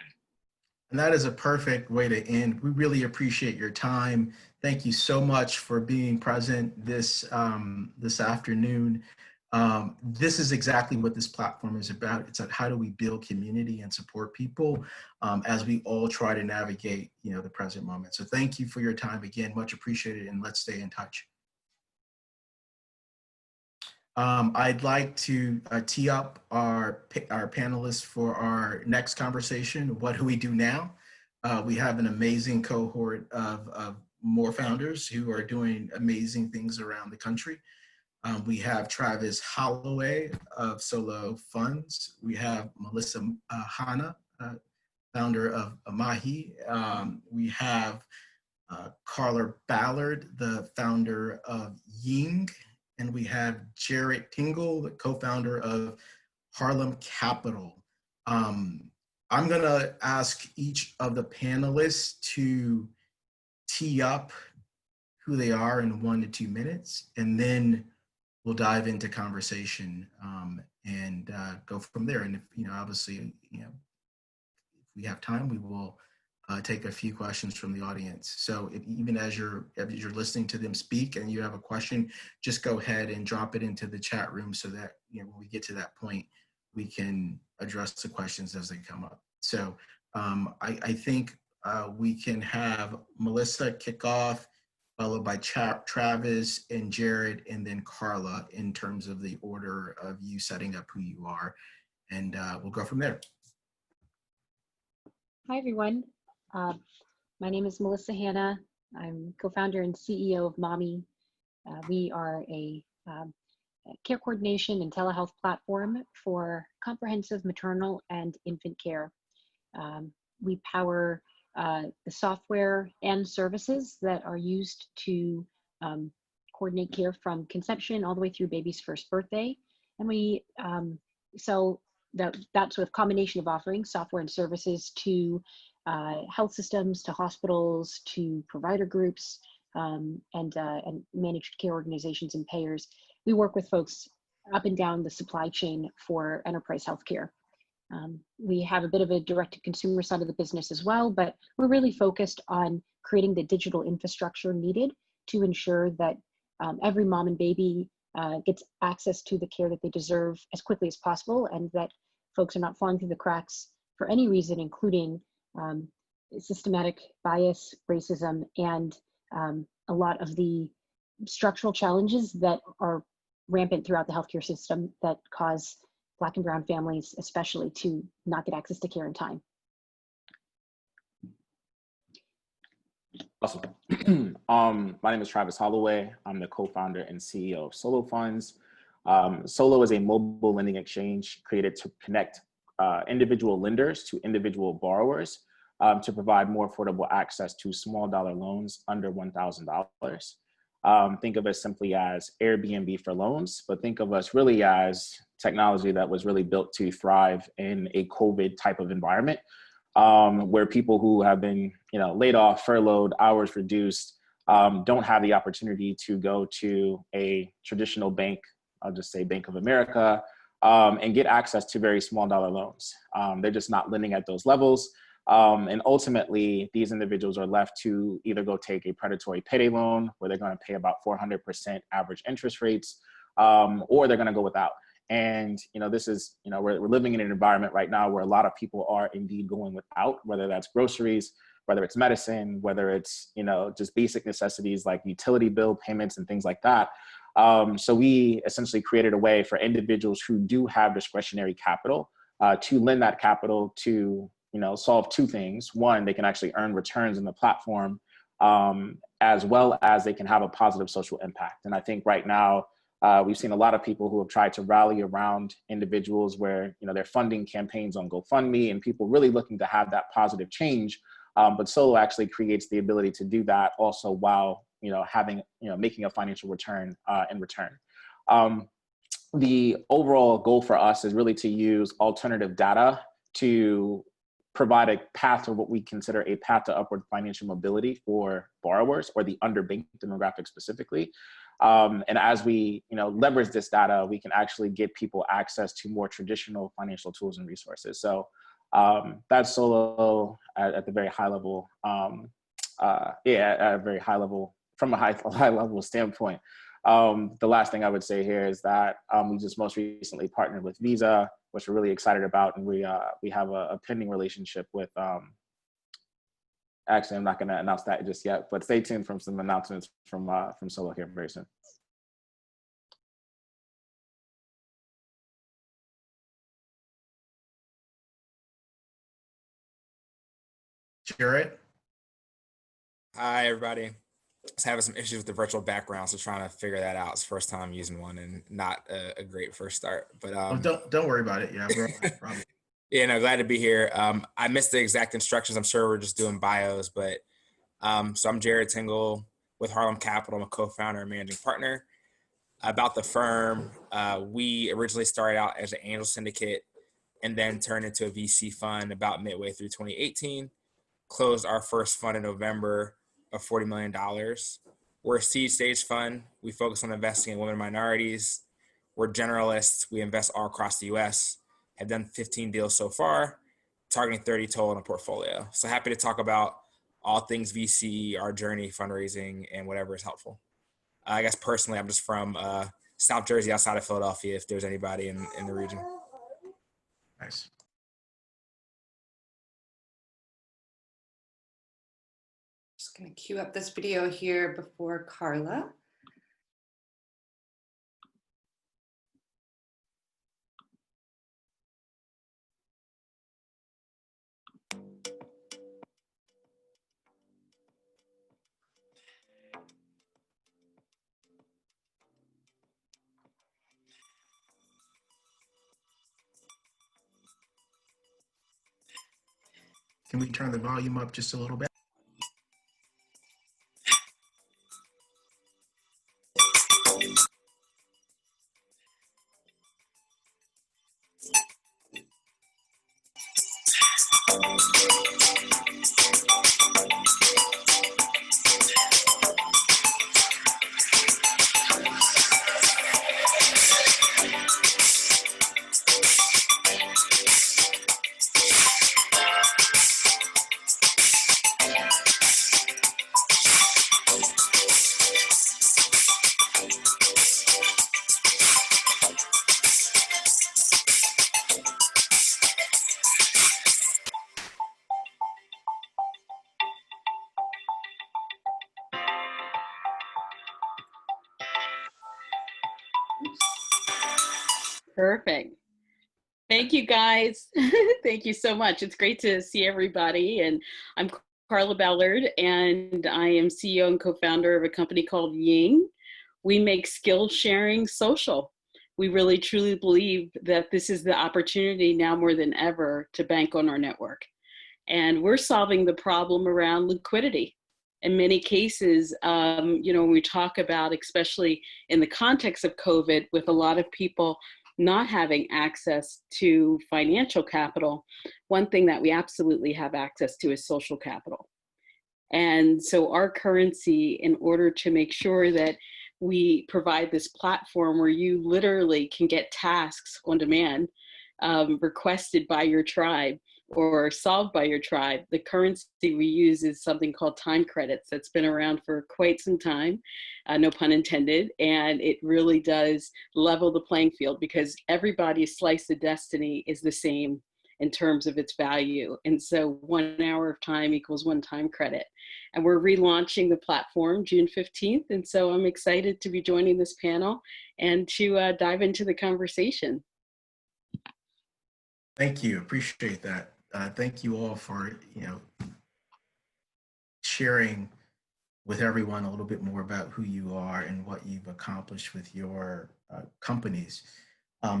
And that is a perfect way to end. We really appreciate your time. Thank you so much for being present this afternoon. This is exactly what this platform is about. It's like, how do we build community and support people as we all try to navigate, the present moment. So thank you for your time again, much appreciated, and let's stay in touch. I'd like to tee up our panelists for our next conversation. What do we do now? We have an amazing cohort of more founders who are doing amazing things around the country. We have Travis Holloway of Solo Funds. We have Melissa Hanna, founder of Amahi. We have Carla Ballard, the founder of Ying. And we have Jarrett Tingle, the co-founder of Harlem Capital. I'm gonna ask each of the panelists to tee up who they are in 1 to 2 minutes, and then we'll dive into conversation and go from there. And if, obviously, if we have time, we will take a few questions from the audience. So even as you're listening to them speak and you have a question, just go ahead and drop it into the chat room so that, when we get to that point, we can address the questions as they come up. So I think we can have Melissa kick off, followed by Travis and Jared, and then Carla in terms of the order of you setting up who you are. And we'll go from there. Hi, everyone. My name is Melissa Hanna. I'm co-founder and CEO of Mommy. We are a care coordination and telehealth platform for comprehensive maternal and infant care. We power the software and services that are used to coordinate care from conception all the way through baby's first birthday. And we so that's with a combination of offering software and services to health systems, to hospitals, to provider groups, and managed care organizations and payers. We work with folks up and down the supply chain for enterprise healthcare. We have a bit of a direct-to-consumer side of the business as well, but we're really focused on creating the digital infrastructure needed to ensure that every mom and baby gets access to the care that they deserve as quickly as possible, and that folks are not falling through the cracks for any reason, including systematic bias, racism, and a lot of the structural challenges that are rampant throughout the healthcare system that cause Black and brown families especially to not get access to care in time. Awesome. My name is Travis Holloway. I'm the co-founder and CEO of Solo Funds. Solo is a mobile lending exchange created to connect individual lenders to individual borrowers to provide more affordable access to small dollar loans under $1,000. Think of us simply as Airbnb for loans, but think of us really as technology that was really built to thrive in a COVID type of environment, where people who have been laid off, furloughed, hours reduced, don't have the opportunity to go to a traditional bank, I'll just say Bank of America, and get access to very small dollar loans. They're just not lending at those levels. And ultimately, these individuals are left to either go take a predatory payday loan where they're going to pay about 400% average interest rates, or they're going to go without. And, this is, we're living in an environment right now where a lot of people are indeed going without, whether that's groceries, whether it's medicine, whether it's, just basic necessities like utility bill payments and things like that. So we essentially created a way for individuals who do have discretionary capital to lend that capital to, solve two things. One, they can actually earn returns in the platform, as well as they can have a positive social impact. And I think right now, we've seen a lot of people who have tried to rally around individuals where, they're funding campaigns on GoFundMe and people really looking to have that positive change. But Solo actually creates the ability to do that also while, making a financial return in return. The overall goal for us is really to use alternative data to provide a path to what we consider a path to upward financial mobility for borrowers, or the underbanked demographic specifically. And as we, leverage this data, we can actually give people access to more traditional financial tools and resources. So that's Solo at the very high level. At a very high level, from a high level standpoint. The last thing I would say here is that we just most recently partnered with Visa, which we're really excited about, and we have a pending relationship with. Actually, I'm not going to announce that just yet, but stay tuned for some announcements from Solo here very soon. Jarrett? Hi, everybody. Just having some issues with the virtual background, so trying to figure that out. It's the first time using one, and not a great first start. But don't worry about it. Yeah, we're all probably. Yeah, no, glad to be here. I missed the exact instructions. I'm sure we're just doing bios, but so I'm Jared Tingle with Harlem Capital. I'm a co-founder and managing partner. About the firm, we originally started out as an angel syndicate and then turned into a VC fund about midway through 2018. Closed our first fund in November of $40 million. We're a seed stage fund. We focus on investing in women and minorities. We're generalists. We invest all across the US. Have done 15 deals so far, targeting 30 total in a portfolio. So happy to talk about all things VC, our journey, fundraising, and whatever is helpful. I guess personally, I'm just from South Jersey, outside of Philadelphia, if there's anybody in the region. Nice. Just going to queue up this video here before Carla. Can we turn the volume up just a little bit? Perfect. Thank you, guys. Thank you so much. It's great to see everybody. And I'm Carla Ballard, and I am CEO and co-founder of a company called Ying. We make skill sharing social. We really truly believe that this is the opportunity now more than ever to bank on our network. And we're solving the problem around liquidity. In many cases, when we talk about, especially in the context of COVID, with a lot of people not having access to financial capital, one thing that we absolutely have access to is social capital. And so our currency, in order to make sure that we provide this platform where you literally can get tasks on demand, requested by your tribe or solved by your tribe, the currency we use is something called time credits that's been around for quite some time, no pun intended, and it really does level the playing field because everybody's slice of destiny is the same in terms of its value. And so 1 hour of time equals 1 time credit. And we're relaunching the platform June 15th. And so I'm excited to be joining this panel and to dive into the conversation. Thank you. Appreciate that. Thank you all for sharing with everyone a little bit more about who you are and what you've accomplished with your companies.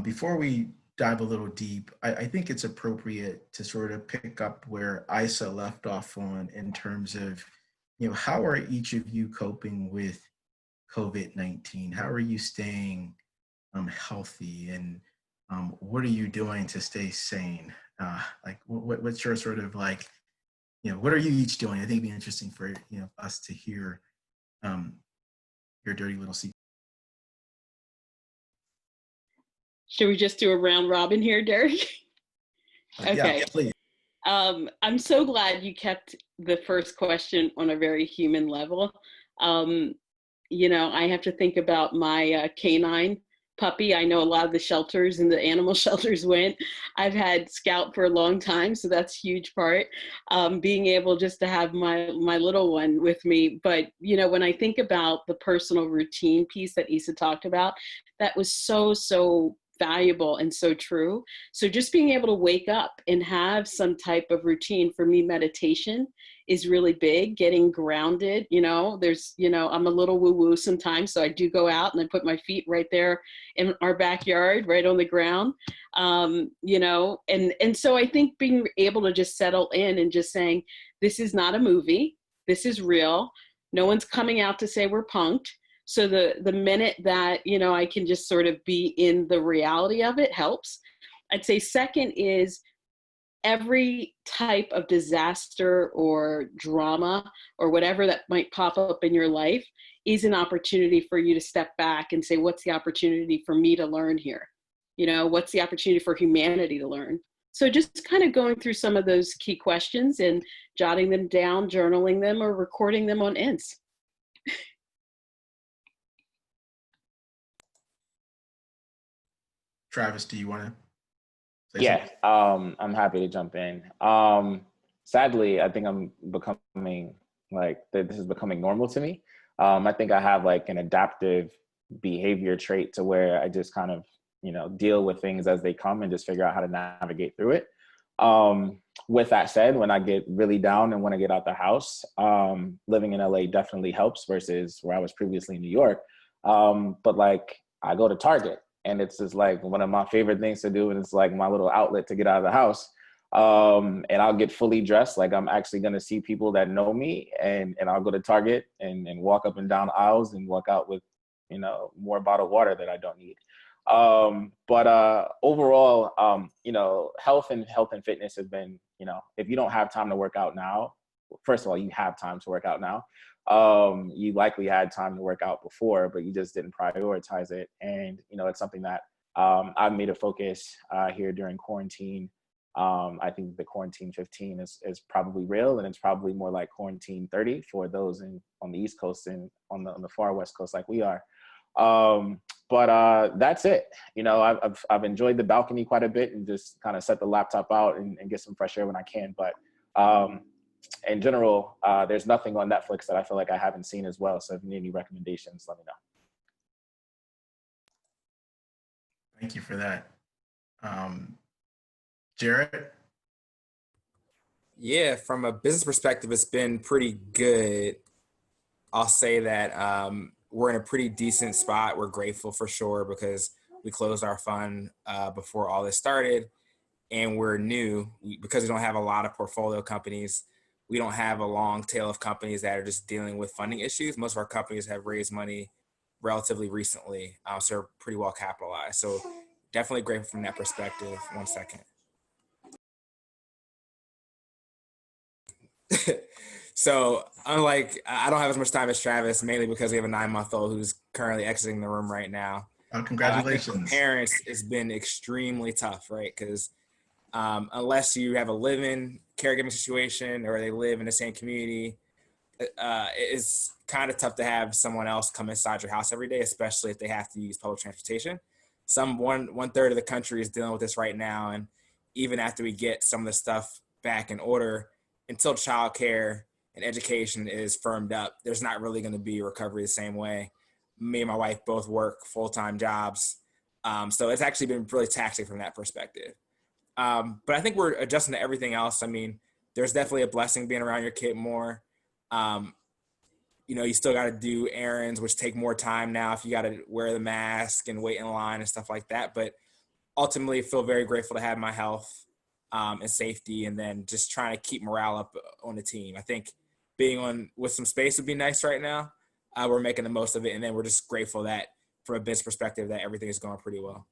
Before we dive a little deep, I think it's appropriate to sort of pick up where Isa left off on in terms of, how are each of you coping with COVID-19? How are you staying healthy, and what are you doing to stay sane? Like, what's your sort of like, what are you each doing? I think it'd be interesting for us to hear your dirty little secret. Should we just do a round robin here, Derek? Okay. Yeah, please. I'm so glad you kept the first question on a very human level. I have to think about my canine puppy. I know a lot of the shelters and the animal shelters went. I've had Scout for a long time, so that's a huge part. Being able just to have my little one with me. But, when I think about the personal routine piece that Issa talked about, that was so valuable and so true. So just being able to wake up and have some type of routine, for me, meditation is really big. Getting grounded, there's, I'm a little woo-woo sometimes, so I do go out and I put my feet right there in our backyard, right on the ground, and so I think being able to just settle in and just saying, this is not a movie, this is real. No one's coming out to say we're punked. So the minute that, I can just sort of be in the reality of it helps. I'd say second is every type of disaster or drama or whatever that might pop up in your life is an opportunity for you to step back and say, what's the opportunity for me to learn here? What's the opportunity for humanity to learn? So just kind of going through some of those key questions and jotting them down, journaling them, or recording them on Ints. Travis, do you want to say Yeah, something? I'm happy to jump in. Sadly, I think I'm becoming this is becoming normal to me. I think I have like an adaptive behavior trait to where I just kind of, deal with things as they come and just figure out how to navigate through it. With that said, when I get really down and want to get out the house, living in LA definitely helps versus where I was previously in New York. But like I go to Target. And it's just like one of my favorite things to do. And it's like my little outlet to get out of the house. And I'll get fully dressed. Like I'm actually going to see people that know me. And I'll go to Target and walk up and down aisles and walk out with, more bottled water that I don't need. But overall, health and fitness has been, if you don't have time to work out now, first of all, you have time to work out now. You likely had time to work out before, but you just didn't prioritize it. And, it's something that I've made a focus here during quarantine. I think the quarantine 15 is probably real, and it's probably more like quarantine 30 for those on the East Coast and on the far West Coast like we are. But that's it. I've enjoyed the balcony quite a bit and just kind of set the laptop out and get some fresh air when I can. But in general, there's nothing on Netflix that I feel like I haven't seen as well. So if you need any recommendations, let me know. Thank you for that. Jared? Yeah, from a business perspective, it's been pretty good. I'll say that we're in a pretty decent spot. We're grateful for sure because we closed our fund before all this started, and we're new because we don't have a lot of portfolio companies. We don't have a long tail of companies that are just dealing with funding issues. Most of our companies have raised money relatively recently, so they're pretty well capitalized. So definitely grateful from that perspective. 1 second. So unlike, I don't have as much time as Travis, mainly because we have a 9-month-old who's currently exiting the room right now. Oh, congratulations. I think for parents, it's been extremely tough, right? Because unless you have a live-in caregiving situation or they live in the same community, it's kind of tough to have someone else come inside your house every day, especially if they have to use public transportation. One third of the country is dealing with this right now. And even after we get some of the stuff back in order, until childcare and education is firmed up, there's not really going to be a recovery the same way. Me and my wife both work full-time jobs. So it's actually been really taxing from that perspective. But I think we're adjusting to everything else. I mean, there's definitely a blessing being around your kid more. You still got to do errands, which take more time now if you got to wear the mask and wait in line and stuff like that. But ultimately, I feel very grateful to have my health and safety, and then just trying to keep morale up on the team. I think being on with some space would be nice right now. We're making the most of it, and then we're just grateful that from a business perspective that everything is going pretty well.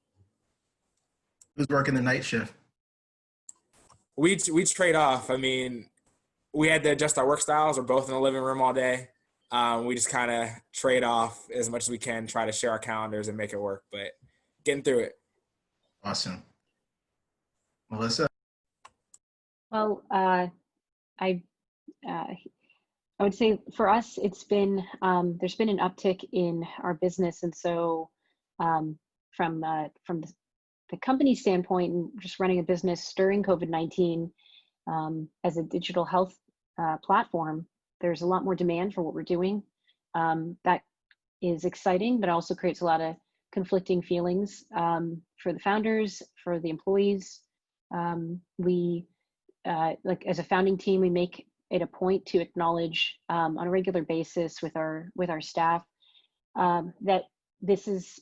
Who's working the night shift? we trade off. I mean, we had to adjust our work styles. We're both in the living room all day. We just kind of trade off as much as we can, try to share our calendars and make it work, but getting through it. Awesome. Melissa? Well, I would say for us, it's been, there's been an uptick in our business. And so from the company standpoint, and just running a business during COVID-19 as a digital health platform, there's a lot more demand for what we're doing. That is exciting, but also creates a lot of conflicting feelings for the founders, for the employees. We, like as a founding team, we make it a point to acknowledge on a regular basis with our staff that this is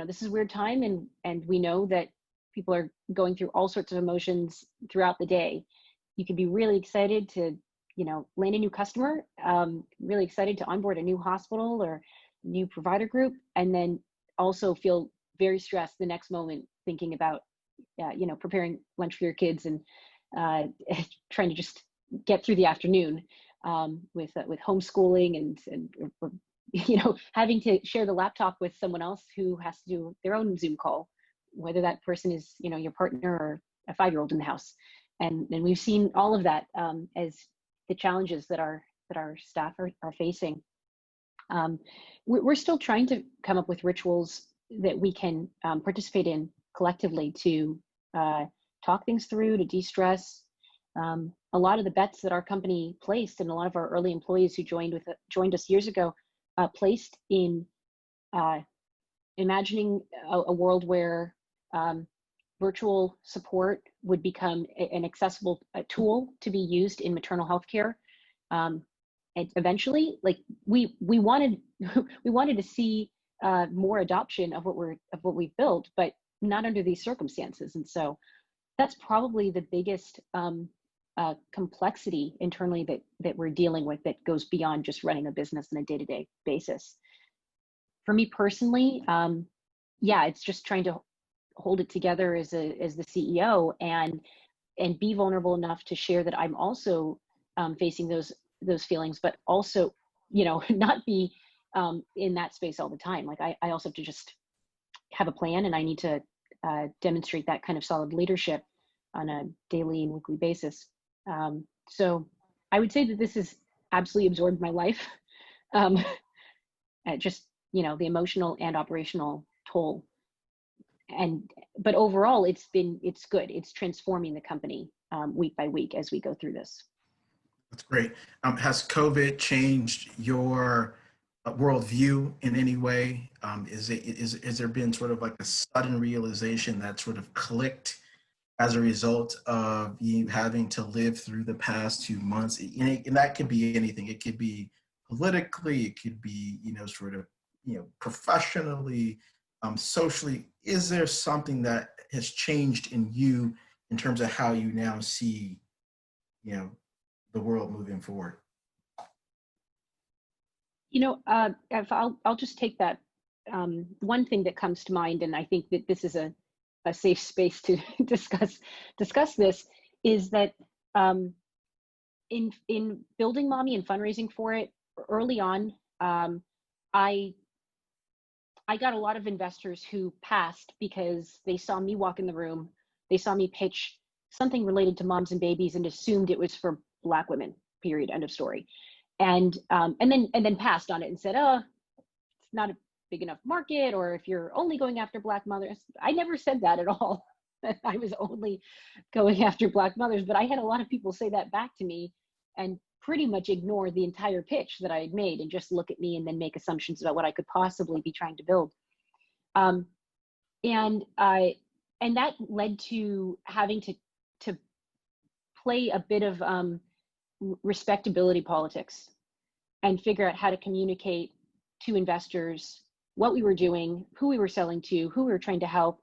this is a weird time, and we know that people are going through all sorts of emotions throughout the day. You can be really excited to land a new customer, really excited to onboard a new hospital or new provider group, and then also feel very stressed the next moment thinking about preparing lunch for your kids and trying to just get through the afternoon with homeschooling and having to share the laptop with someone else who has to do their own Zoom call, whether that person is your partner or a 5-year-old in the house. And we've seen all of that as the challenges that our staff are facing. We're still trying to come up with rituals that we can participate in collectively to talk things through, to de-stress. A lot of the bets that our company placed, and a lot of our early employees who joined us years ago, placed in imagining a world where virtual support would become an accessible tool to be used in maternal health care. And eventually, like we wanted to see more adoption of what we've built, but not under these circumstances. And so that's probably the biggest complexity internally that we're dealing with, that goes beyond just running a business on a day-to-day basis. For me personally, it's just trying to hold it together as the CEO and be vulnerable enough to share that I'm also facing those feelings, but also not be in that space all the time. Like I also have to just have a plan, and I need to demonstrate that kind of solid leadership on a daily and weekly basis. So I would say that this has absolutely absorbed my life, just the emotional and operational toll. But overall, it's good. It's transforming the company week by week as we go through this. That's great. Has COVID changed your worldview in any way? Has there been sort of like a sudden realization that sort of clicked as a result of you having to live through the past 2 months? And that could be anything. It could be politically, it could be, professionally, socially. Is there something that has changed in you in terms of how you now see, the world moving forward? If I'll just take that. One thing that comes to mind, and I think that this is a safe space to discuss this, is that in building Mommy and fundraising for it early on, I got a lot of investors who passed because they saw me walk in the room, they saw me pitch something related to moms and babies and assumed it was for Black women, period, end of story. And then passed on it and said, oh, it's not a big enough market, or if you're only going after Black mothers. I never said that at all. I was only going after Black mothers, but I had a lot of people say that back to me and pretty much ignore the entire pitch that I had made and just look at me and then make assumptions about what I could possibly be trying to build. And that led to having to play a bit of respectability politics and figure out how to communicate to investors what we were doing, who we were selling to, who we were trying to help,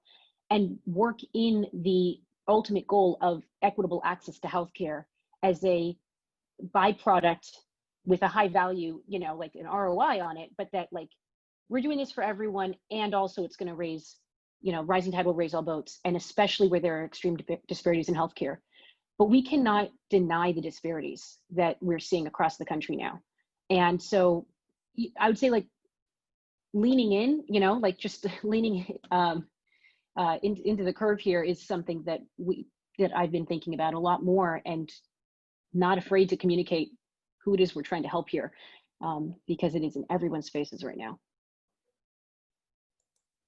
and work in the ultimate goal of equitable access to healthcare as a byproduct with a high value, like an ROI on it, but that like we're doing this for everyone, and also it's going to raise rising tide will raise all boats, and especially where there are extreme disparities in healthcare. But we cannot deny the disparities that we're seeing across the country now. And so I would say, like, leaning in, like just leaning into the curve here is something that I've been thinking about a lot more, and not afraid to communicate who it is we're trying to help here, because it is in everyone's faces right now.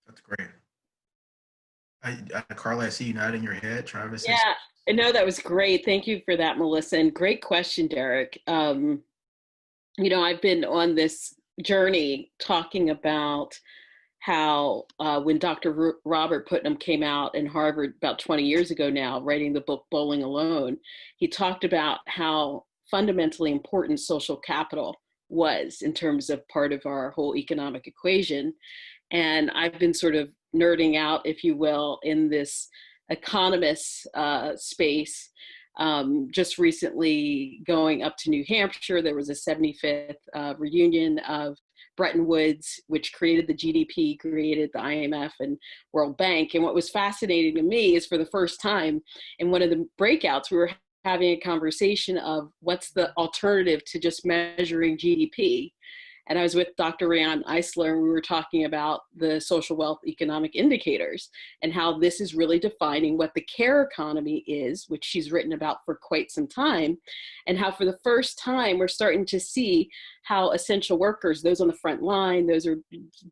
That's great. Carla, I see you nodding your head. Travis. Yeah, I know, that was great. Thank you for that, Melissa. And great question, Derek. I've been on this journey talking about how when Dr. Robert Putnam came out in Harvard about 20 years ago now, writing the book Bowling Alone, he talked about how fundamentally important social capital was in terms of part of our whole economic equation. And I've been sort of nerding out, if you will, in this economist space. Just recently going up to New Hampshire, there was a 75th reunion of Bretton Woods, which created the GDP, created the IMF and World Bank. And what was fascinating to me is, for the first time in one of the breakouts, we were having a conversation of what's the alternative to just measuring GDP. And I was with Dr. Rayon Eisler, and we were talking about the social wealth economic indicators and how this is really defining what the care economy is, which she's written about for quite some time, and how for the first time we're starting to see how essential workers, those on the front line, those are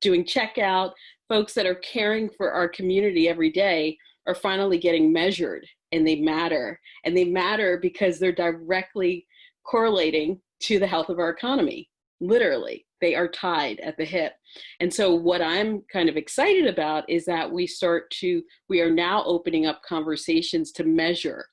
doing checkout, folks that are caring for our community every day, are finally getting measured, and they matter. And they matter because they're directly correlating to the health of our economy. Literally, they are tied at the hip. And so what I'm kind of excited about is that we are now opening up conversations to measure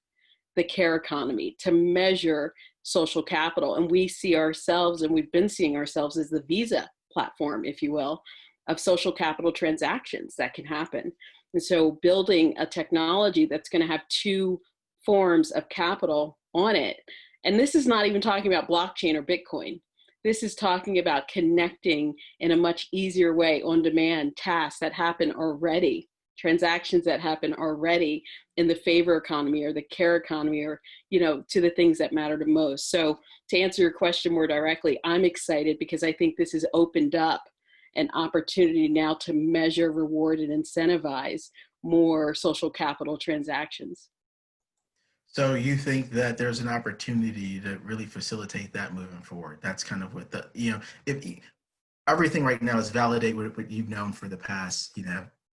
the care economy, to measure social capital. And we see ourselves, and we've been seeing ourselves, as the Visa platform, if you will, of social capital transactions that can happen. And so building a technology that's going to have two forms of capital on it. And this is not even talking about blockchain or Bitcoin. This is talking about connecting in a much easier way, on demand, tasks that happen already, transactions that happen already in the favor economy or the care economy, or, to the things that matter the most. So to answer your question more directly, I'm excited because I think this has opened up an opportunity now to measure, reward, and incentivize more social capital transactions. So you think that there's an opportunity to really facilitate that moving forward? That's kind of what if everything right now is validate what you've known for the past,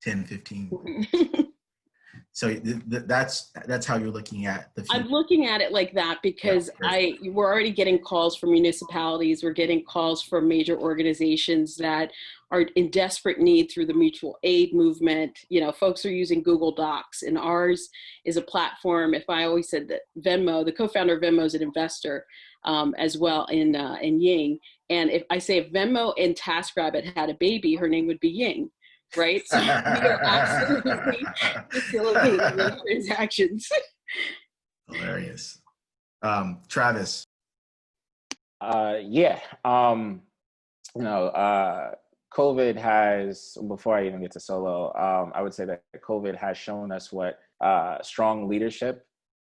10, 15. So that's how you're looking at the future. I'm looking at it like that because we're already getting calls from municipalities. We're getting calls from major organizations that are in desperate need through the mutual aid movement. Folks are using Google Docs, and ours is a platform. If I always said that Venmo, the co-founder of Venmo, is an investor as well in Ying. And if I say if Venmo and TaskRabbit had a baby, her name would be Ying. Right? So we are absolutely facilitating those transactions. Hilarious. Travis. COVID has, before I even get to solo, I would say that COVID has shown us what strong leadership,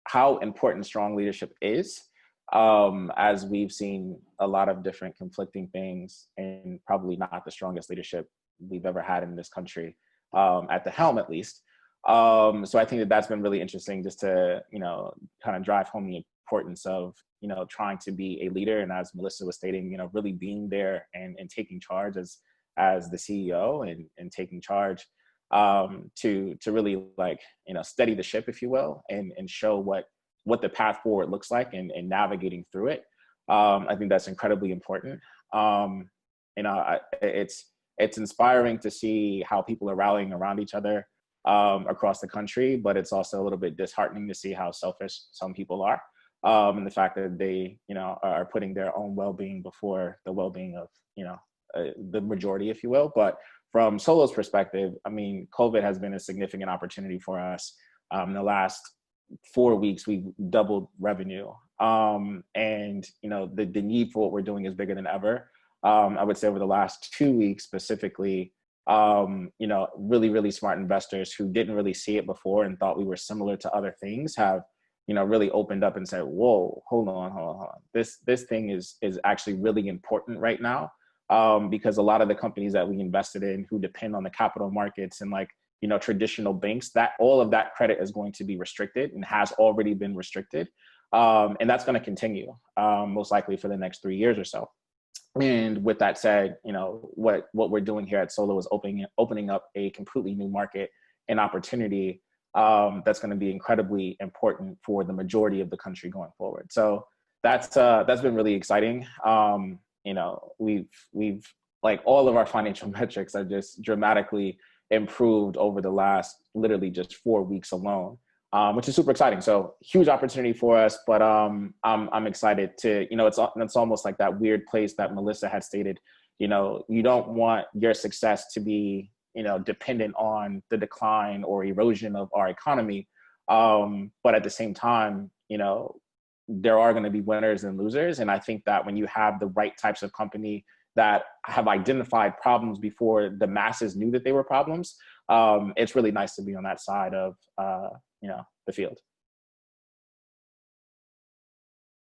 how important strong leadership is, as we've seen a lot of different conflicting things, and probably not the strongest leadership we've ever had in this country, at the helm at least. So I think that that's been really interesting, just to, kind of drive home the importance of, trying to be a leader. And as Melissa was stating, really being there and taking charge as the CEO and taking charge to really steady the ship, if you will, and show what the path forward looks like and navigating through it. I think that's incredibly important. It's inspiring to see how people are rallying around each other across the country, but it's also a little bit disheartening to see how selfish some people are, and the fact that they, are putting their own well-being before the well-being of, the majority, if you will. But from Solo's perspective, I mean, COVID has been a significant opportunity for us. In the last 4 weeks, we've doubled revenue, and the need for what we're doing is bigger than ever. I would say over the last 2 weeks specifically, you know, really, really smart investors who didn't really see it before and thought we were similar to other things have, you know, really opened up and said, whoa, hold on. This thing is actually really important right now, because a lot of the companies that we invested in who depend on the capital markets and like, you know, traditional banks, that all of that credit is going to be restricted and has already been restricted. And that's going to continue most likely for the next 3 years or so. And with that said, you know, what we're doing here at Solo is opening up a completely new market and opportunity that's going to be incredibly important for the majority of the country going forward. So that's been really exciting. You know, we've like all of our financial metrics are just dramatically improved over the last literally just 4 weeks alone. Which is super exciting. So huge opportunity for us, but I'm excited to, you know, it's almost like that weird place that Melissa had stated, you know, you don't want your success to be, you know, dependent on the decline or erosion of our economy. But at the same time, you know, there are going to be winners and losers. And I think that when you have the right types of company that have identified problems before the masses knew that they were problems, it's really nice to be on that side of, you know, the field.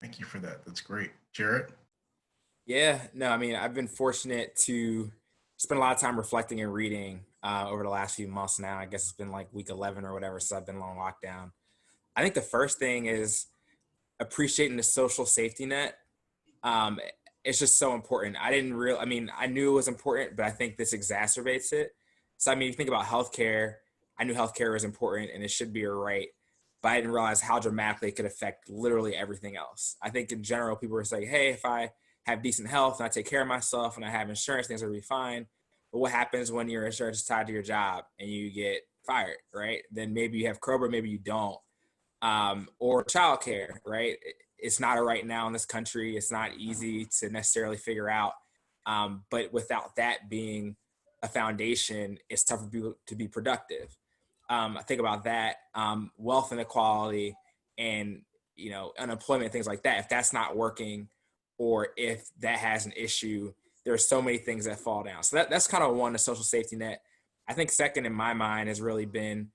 Thank you for that. That's great. Jarrett? Yeah, no, I mean, I've been fortunate to spend a lot of time reflecting and reading over the last few months now. I guess it's been like week 11 or whatever, so I've been on lockdown. I think the first thing is appreciating the social safety net. It's just so important. I knew it was important, but I think this exacerbates it. So, I mean, you think about healthcare, I knew healthcare was important and it should be a right, but I didn't realize how dramatically it could affect literally everything else. I think in general, people were saying, hey, if I have decent health and I take care of myself and I have insurance, things will be fine. But what happens when your insurance is tied to your job and you get fired, right? Then maybe you have COBRA, maybe you don't. Or childcare, right? It's not a right now in this country. It's not easy to necessarily figure out. But without that being a foundation, it's tough for people to be productive. I think about that, wealth inequality and, you know, unemployment, things like that. If that's not working or if that has an issue, there are so many things that fall down. So that's kind of one, the social safety net. I think second in my mind has really been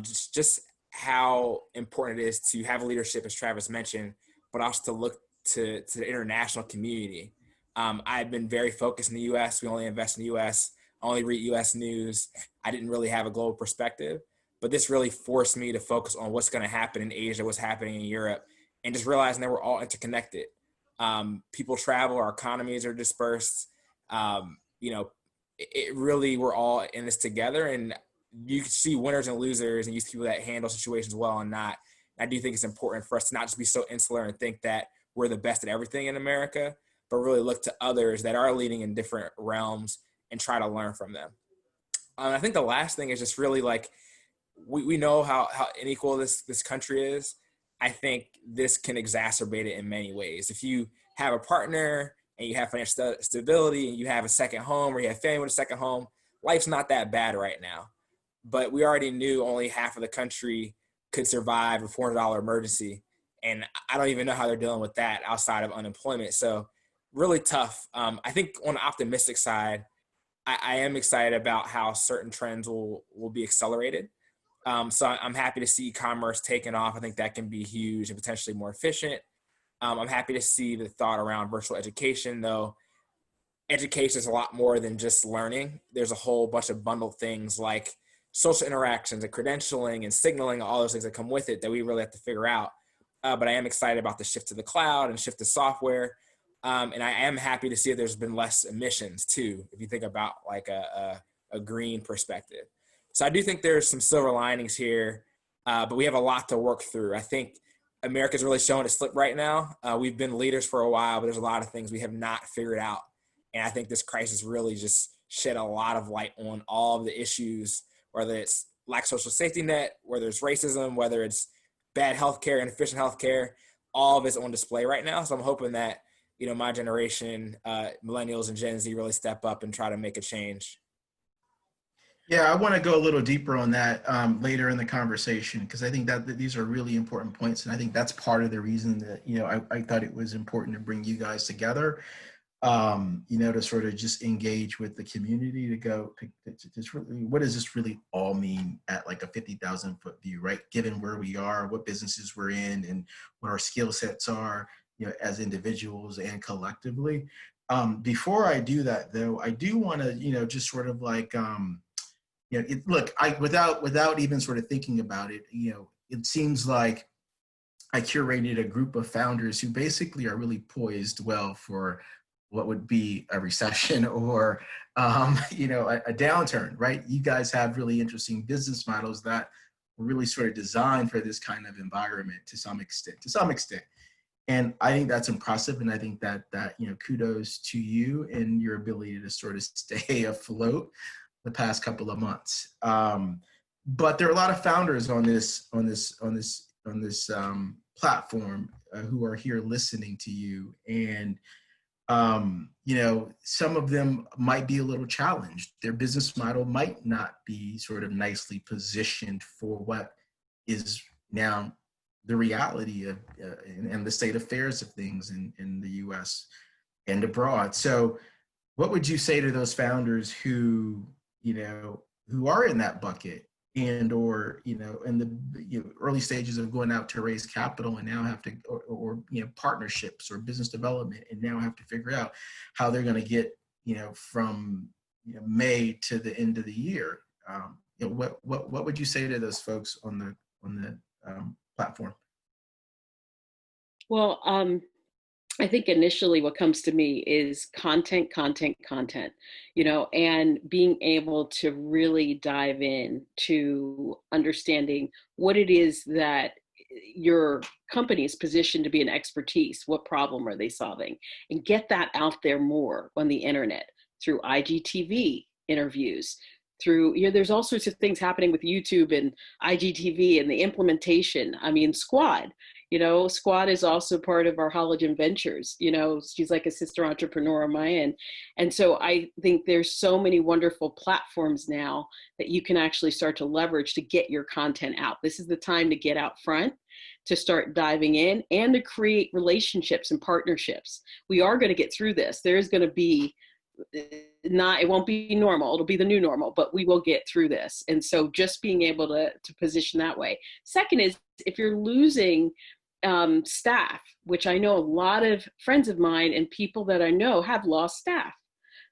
just how important it is to have leadership, as Travis mentioned, but also to look to the international community. I've been very focused in the U.S. We only invest in the U.S. I only read U.S. news. I didn't really have a global perspective, but this really forced me to focus on what's going to happen in Asia, what's happening in Europe, and just realizing that we're all interconnected. People travel, our economies are dispersed. You know, it really, we're all in this together, and you can see winners and losers, and you see people that handle situations well and not. I do think it's important for us to not just be so insular and think that we're the best at everything in America, but really look to others that are leading in different realms and try to learn from them. I think the last thing is just really like, we know how unequal this country is. I think this can exacerbate it in many ways. If you have a partner and you have financial stability and you have a second home or you have family with a second home, life's not that bad right now. But we already knew only half of the country could survive a $400 emergency. And I don't even know how they're dealing with that outside of unemployment. So really tough. I think on the optimistic side, I am excited about how certain trends will be accelerated. So I'm happy to see e-commerce taking off. I think that can be huge and potentially more efficient. I'm happy to see the thought around virtual education, though. Education is a lot more than just learning. There's a whole bunch of bundled things like social interactions and credentialing and signaling, all those things that come with it that we really have to figure out. But I am excited about the shift to the cloud and shift to software. And I am happy to see that there's been less emissions too, if you think about like a green perspective. So I do think there's some silver linings here, but we have a lot to work through. I think America's really showing its slip right now. We've been leaders for a while, but there's a lot of things we have not figured out. And I think this crisis really just shed a lot of light on all of the issues, whether it's lack of social safety net, whether it's racism, whether it's bad healthcare, inefficient healthcare, all of it's on display right now. So I'm hoping that, you know, my generation, millennials and Gen Z really step up and try to make a change. Yeah, I want to go a little deeper on that later in the conversation, because I think that these are really important points. And I think that's part of the reason that, you know, I thought it was important to bring you guys together. to sort of just engage with the community to go to just really, what does this really all mean at like a 50,000 foot view, right? Given where we are, what businesses we're in, and what our skill sets are, as individuals and collectively. Before I do that, though, I do want to, just sort of like, look, without even sort of thinking about it, it seems like I curated a group of founders who basically are really poised well for what would be a recession or, a downturn, right? You guys have really interesting business models that were really sort of designed for this kind of environment to some extent. And I think that's impressive. And I think that kudos to you and your ability to sort of stay afloat the past couple of months. But there are a lot of founders on this platform who are here listening to you. And some of them might be a little challenged. Their business model might not be sort of nicely positioned for what is now the reality of and the state affairs of things in the U.S. and abroad. So what would you say to those founders who are in that bucket and or in the early stages of going out to raise capital and now have to or partnerships or business development and now have to figure out how they're going to get from May to the end of the year? What would you say to those folks on the platform? Well, I think initially what comes to me is content, and being able to really dive in to understanding what it is that your company is positioned to be an expertise. What problem are they solving? And get that out there more on the internet through IGTV interviews, through, there's all sorts of things happening with YouTube and IGTV and the implementation. I mean, Squad. Squad is also part of our Hologen Ventures. She's like a sister entrepreneur of mine. And so I think there's so many wonderful platforms now that you can actually start to leverage to get your content out. This is the time to get out front, to start diving in, and to create relationships and partnerships. We are going to get through this. There is going to be it won't be normal. It'll be the new normal, but we will get through this. And so just being able to position that way. Second is, if you're losing staff, which I know a lot of friends of mine and people that I know have lost staff.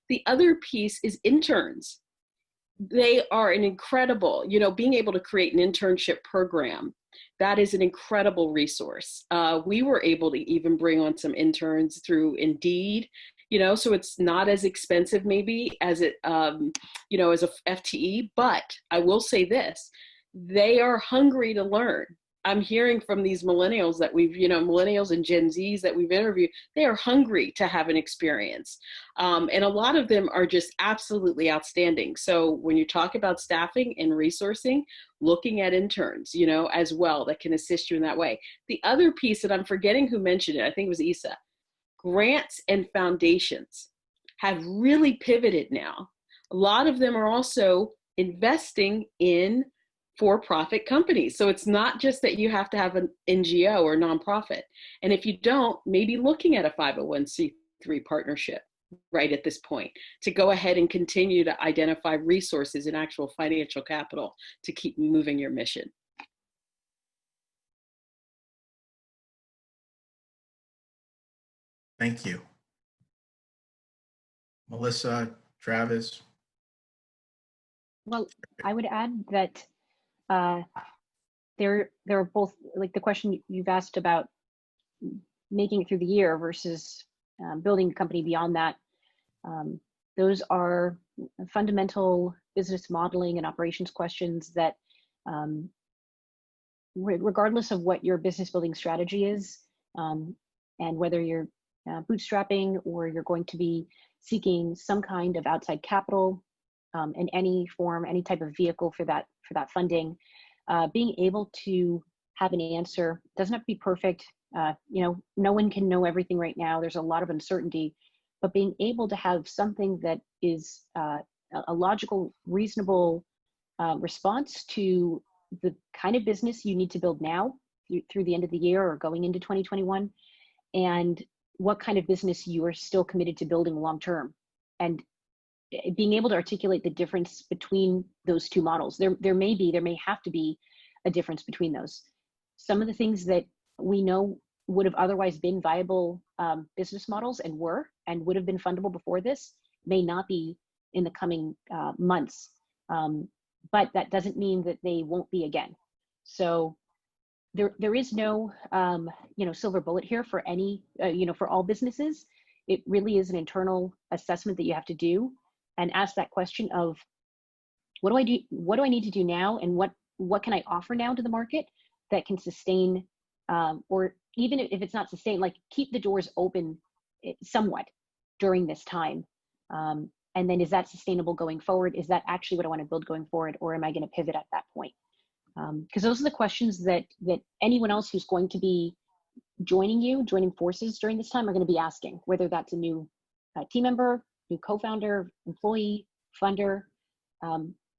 The other piece is interns. They are an incredible, being able to create an internship program, that is an incredible resource. We were able to even bring on some interns through Indeed, so it's not as expensive maybe as it, as a FTE, but I will say this, they are hungry to learn. I'm hearing from these millennials that millennials and Gen Zs that we've interviewed, they are hungry to have an experience. And a lot of them are just absolutely outstanding. So when you talk about staffing and resourcing, looking at interns, as well, that can assist you in that way. The other piece that I'm forgetting who mentioned it, I think it was Isa, grants and foundations have really pivoted now. A lot of them are also investing in for-profit companies. So it's not just that you have to have an NGO or nonprofit. And if you don't, maybe looking at a 501c3 partnership right at this point to go ahead and continue to identify resources and actual financial capital to keep moving your mission. Thank you. Melissa, Travis. Well, I would add that there are both, like the question you've asked about making it through the year versus building a company beyond that. Those are fundamental business modeling and operations questions that regardless of what your business building strategy is, and whether you're bootstrapping or you're going to be seeking some kind of outside capital in any form, any type of vehicle for that funding, being able to have an answer doesn't have to be perfect. No one can know everything right now. There's a lot of uncertainty, but being able to have something that is a logical, reasonable response to the kind of business you need to build now through the end of the year or going into 2021, and what kind of business you are still committed to building long term, and being able to articulate the difference between those two models. There may have to be a difference between those. Some of the things that we know would have otherwise been viable business models and would have been fundable before this may not be in the coming months. But that doesn't mean that they won't be again. So there is no silver bullet here for any for all businesses. It really is an internal assessment that you have to do and ask that question of, what do I do? What do I need to do now, and what can I offer now to the market that can sustain, or even if it's not sustained, like keep the doors open somewhat during this time. And then, is that sustainable going forward? Is that actually what I want to build going forward, or am I going to pivot at that point? Because those are the questions that anyone else who's going to be joining forces during this time are going to be asking, whether that's a new team member, new co-founder, employee, funder.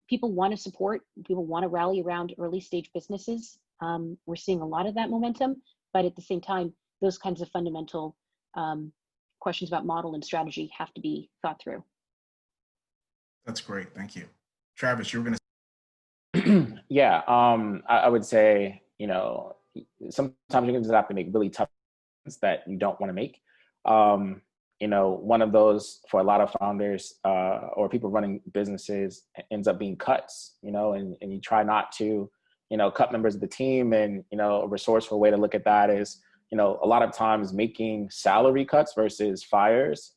People want to support, people want to rally around early stage businesses. We're seeing a lot of that momentum, but at the same time, those kinds of fundamental questions about model and strategy have to be thought through. That's great. Thank you. Travis, you were going to. Yeah, I would say, sometimes you're going to just have to make really tough decisions that you don't want to make. One of those for a lot of founders or people running businesses ends up being cuts, and you try not to, cut members of the team. And, a resourceful way to look at that is, a lot of times making salary cuts versus fires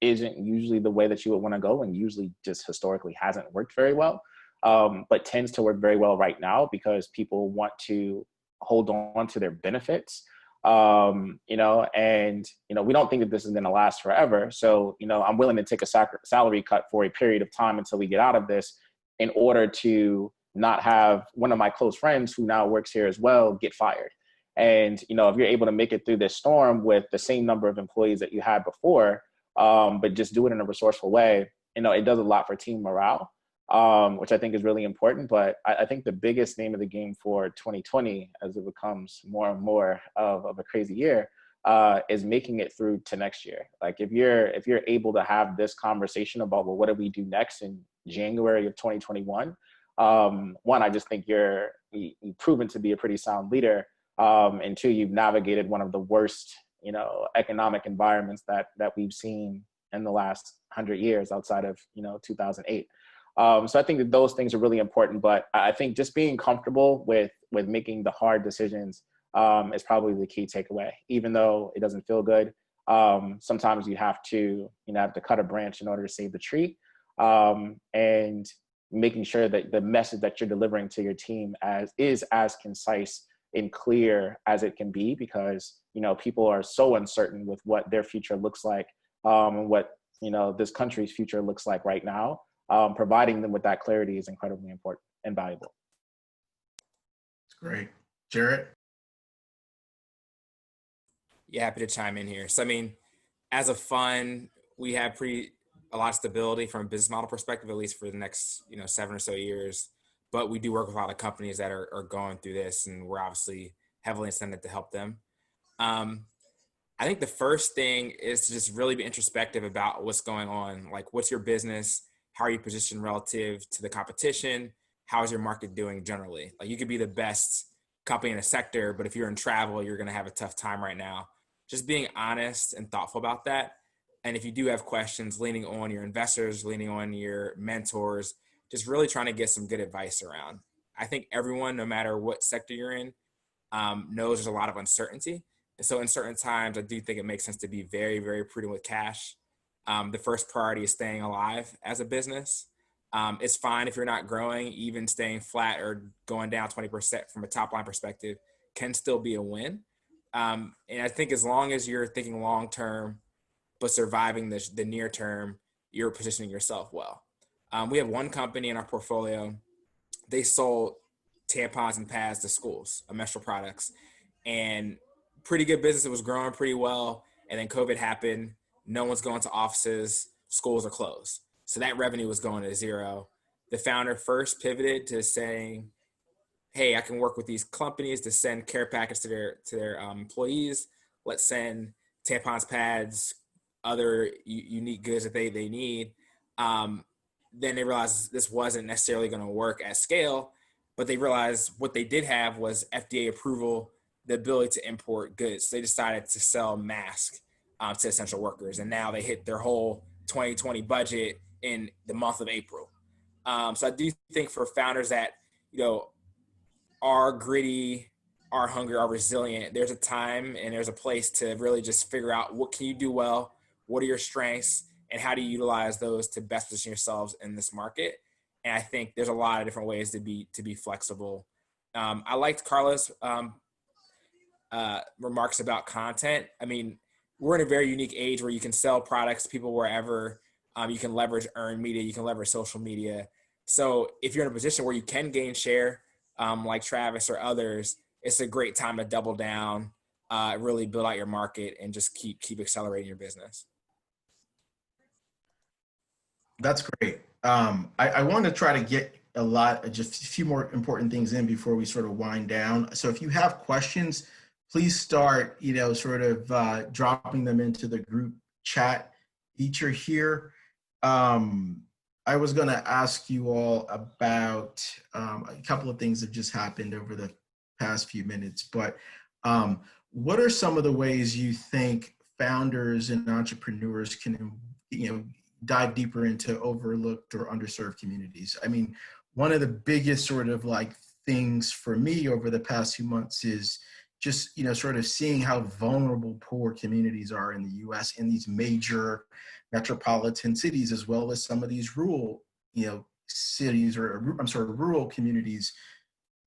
isn't usually the way that you would want to go, and usually just historically hasn't worked very well. But tends to work very well right now because people want to hold on to their benefits, and we don't think that this is going to last forever. So, I'm willing to take a salary cut for a period of time until we get out of this, in order to not have one of my close friends who now works here as well get fired. And, if you're able to make it through this storm with the same number of employees that you had before, but just do it in a resourceful way, it does a lot for team morale. Which I think is really important. But I think the biggest name of the game for 2020, as it becomes more and more of a crazy year, is making it through to next year. Like if you're able to have this conversation about, well, what do we do next in January of 2021? One, I just think you've proven to be a pretty sound leader. And two, you've navigated one of the worst, economic environments that we've seen in the last 100 years outside of, 2008. So I think that those things are really important, but I think just being comfortable with making the hard decisions is probably the key takeaway. Even though it doesn't feel good, sometimes you have to cut a branch in order to save the tree, and making sure that the message that you're delivering to your team is as concise and clear as it can be, because people are so uncertain with what their future looks like, and what this country's future looks like right now. Providing them with that clarity is incredibly important and valuable. That's great. Jarrett? Yeah, happy to chime in here. So, as a fund, we have a lot of stability from a business model perspective, at least for the next, 7 or so years. But we do work with a lot of companies that are going through this, and we're obviously heavily incented to help them. I think the first thing is to just really be introspective about what's going on. Like, what's your business? How are you positioned relative to the competition? How is your market doing generally? Like, you could be the best company in a sector, but if you're in travel, you're going to have a tough time right now. Just being honest and thoughtful about that. And if you do have questions, leaning on your investors, leaning on your mentors, just really trying to get some good advice around. I think everyone, no matter what sector you're in, knows there's a lot of uncertainty. And so in certain times, I do think it makes sense to be very, very prudent with cash. The first priority is staying alive as a business. It's fine if you're not growing. Even staying flat or going down 20% from a top line perspective can still be a win. And I think as long as you're thinking long term, but surviving the near term, you're positioning yourself well. We have one company in our portfolio. They sold tampons and pads to schools, menstrual products, and pretty good business. It was growing pretty well. And then COVID happened. No one's going to offices. Schools are closed. So that revenue was going to zero. The founder first pivoted to saying, hey, I can work with these companies to send care packets to their employees. Let's send tampons, pads, other unique goods that they need. Then they realized this wasn't necessarily going to work at scale, but they realized what they did have was FDA approval, the ability to import goods. So they decided to sell masks to essential workers. And now they hit their whole 2020 budget in the month of April. So I do think for founders that, are gritty, are hungry, are resilient, there's a time and there's a place to really just figure out what can you do well, what are your strengths, and how do you utilize those to best position yourselves in this market. And I think there's a lot of different ways to be flexible. I liked Carla's remarks about content. I mean, we're in a very unique age where you can sell products to people wherever. You can leverage earned media, you can leverage social media. So if you're in a position where you can gain share, like Travis or others, it's a great time to double down, really build out your market, and just keep accelerating your business. That's great. I want to try to get just a few more important things in before we sort of wind down. So if you have questions, please start, sort of dropping them into the group chat feature here. I was going to ask you all about a couple of things that just happened over the past few minutes, but what are some of the ways you think founders and entrepreneurs can, dive deeper into overlooked or underserved communities? I mean, one of the biggest sort of things for me over the past few months is just, sort of seeing how vulnerable poor communities are in the US, in these major metropolitan cities, as well as some of these rural, cities, or rural communities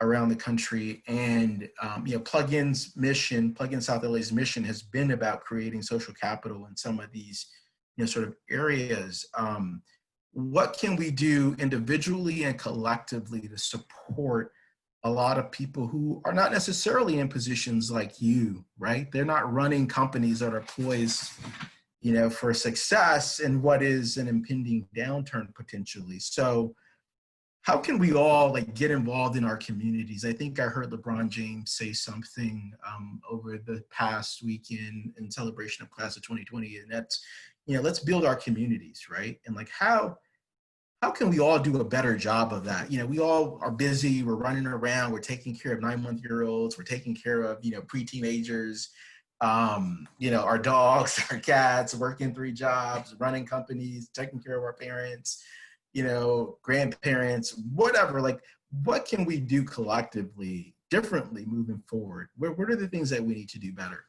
around the country. And, Plugin South LA's mission has been about creating social capital in some of these, sort of areas. What can we do individually and collectively to support a lot of people who are not necessarily in positions like you, right? They're not running companies that are poised, for success in what is an impending downturn potentially. So how can we all get involved in our communities? I think I heard LeBron James say something over the past weekend in celebration of class of 2020, and that's, let's build our communities, right? And how can we all do a better job of that? We all are busy, we're running around, we're taking care of 9-month-old-olds, we're taking care of, pre-teenagers, our dogs, our cats, working 3 jobs, running companies, taking care of our parents, grandparents, whatever. What can we do collectively differently moving forward? What are the things that we need to do better?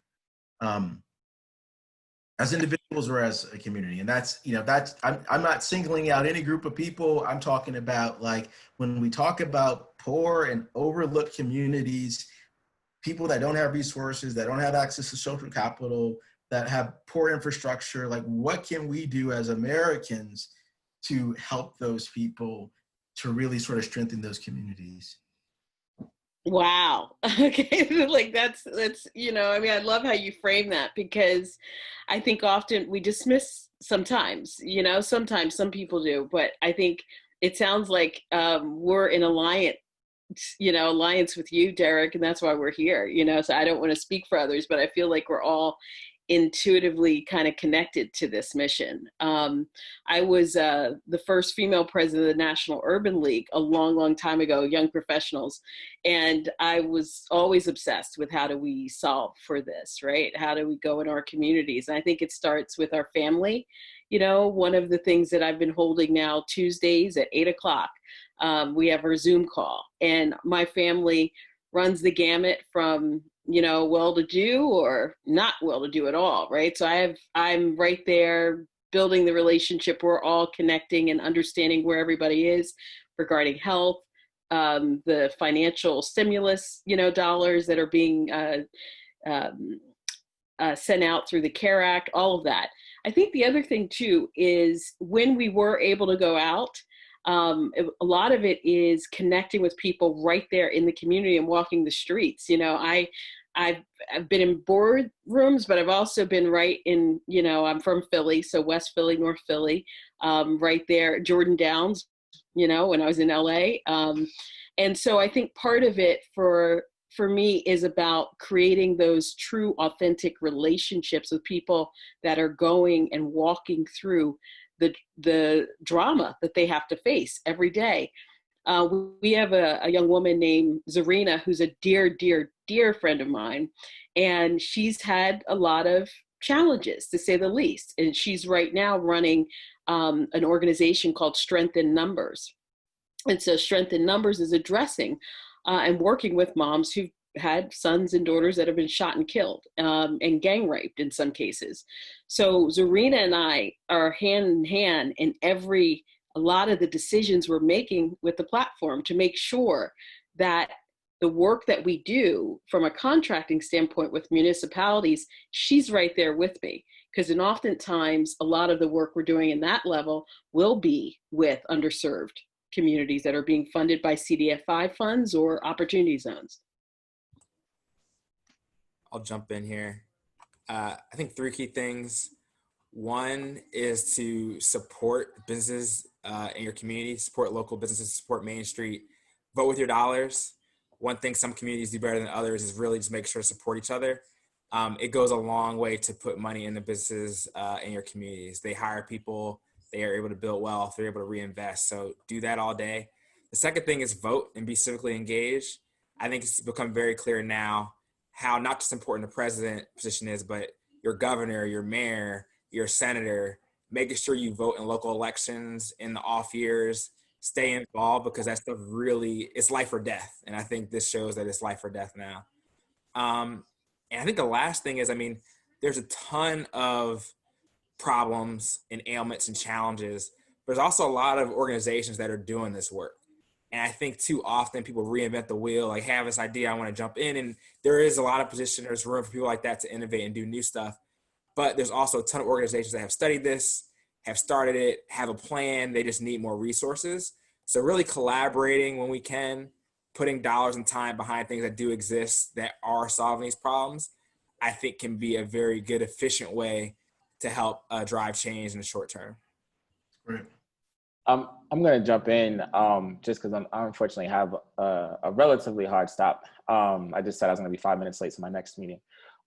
As individuals or as a community? And that's, I'm not singling out any group of people. I'm talking about when we talk about poor and overlooked communities, people that don't have resources, that don't have access to social capital, that have poor infrastructure, what can we do as Americans to help those people to really sort of strengthen those communities? Wow. Okay. That's, I love how you frame that, because I think often we dismiss sometimes, sometimes some people do, but I think it sounds like we're in alliance with you, Derek, and that's why we're here, so I don't want to speak for others, but I feel like we're all intuitively kind of connected to this mission. I was the first female president of the National Urban League a long, long time ago, young professionals. And I was always obsessed with how do we solve for this, right? How do we go in our communities? And I think it starts with our family. One of the things that I've been holding now Tuesdays at 8:00, we have our Zoom call, and my family runs the gamut from well-to-do or not well-to-do at all, right? So I'm right there building the relationship. We're all connecting and understanding where everybody is regarding health, the financial stimulus, dollars that are being sent out through the CARE Act, all of that. I think the other thing too is when we were able to go out, a lot of it is connecting with people right there in the community and walking the streets. I've been in board rooms, but I've also been right in, I'm from Philly, so West Philly, North Philly, right there, Jordan Downs, when I was in LA. And so I think part of it for for me is about creating those true, authentic relationships with people that are going and walking through the drama that they have to face every day. We have a young woman named Zarina, who's a dear, dear, dear friend of mine, and she's had a lot of challenges, to say the least. And she's right now running an organization called Strength in Numbers. And so Strength in Numbers is addressing and working with moms who've had sons and daughters that have been shot and killed and gang raped in some cases. So Zarina and I are hand in hand in a lot of the decisions we're making with the platform to make sure that the work that we do from a contracting standpoint with municipalities, she's right there with me. Because oftentimes a lot of the work we're doing in that level will be with underserved communities that are being funded by CDF5 funds or opportunity zones. I'll jump in here. I think 3 key things. One is to support businesses in your community, support local businesses, support Main Street, vote with your dollars. One thing some communities do better than others is really just make sure to support each other. It goes a long way to put money in the businesses in your communities. They hire people, they are able to build wealth, they're able to reinvest. So do that all day. The second thing is vote and be civically engaged. I think it's become very clear now how not just important the president position is, but your governor, your mayor, your senator, making sure you vote in local elections in the off years, stay involved, because that stuff really, it's life or death. And I think this shows that it's life or death now. And I think the last thing is, I mean, there's a ton of problems and ailments and challenges. There's also a lot of organizations that are doing this work. And I think too often people reinvent the wheel, like have this idea, I want to jump in. And there is a lot of position, there's room for people like that to innovate and do new stuff. But there's also a ton of organizations that have studied this, have started it, have a plan. They just need more resources. So really collaborating when we can, putting dollars and time behind things that do exist that are solving these problems, I think can be a very good, efficient way to help drive change in the short term. Great. I'm going to jump in just because I unfortunately have a relatively hard stop. I just said I was going to be 5 minutes late to my next meeting.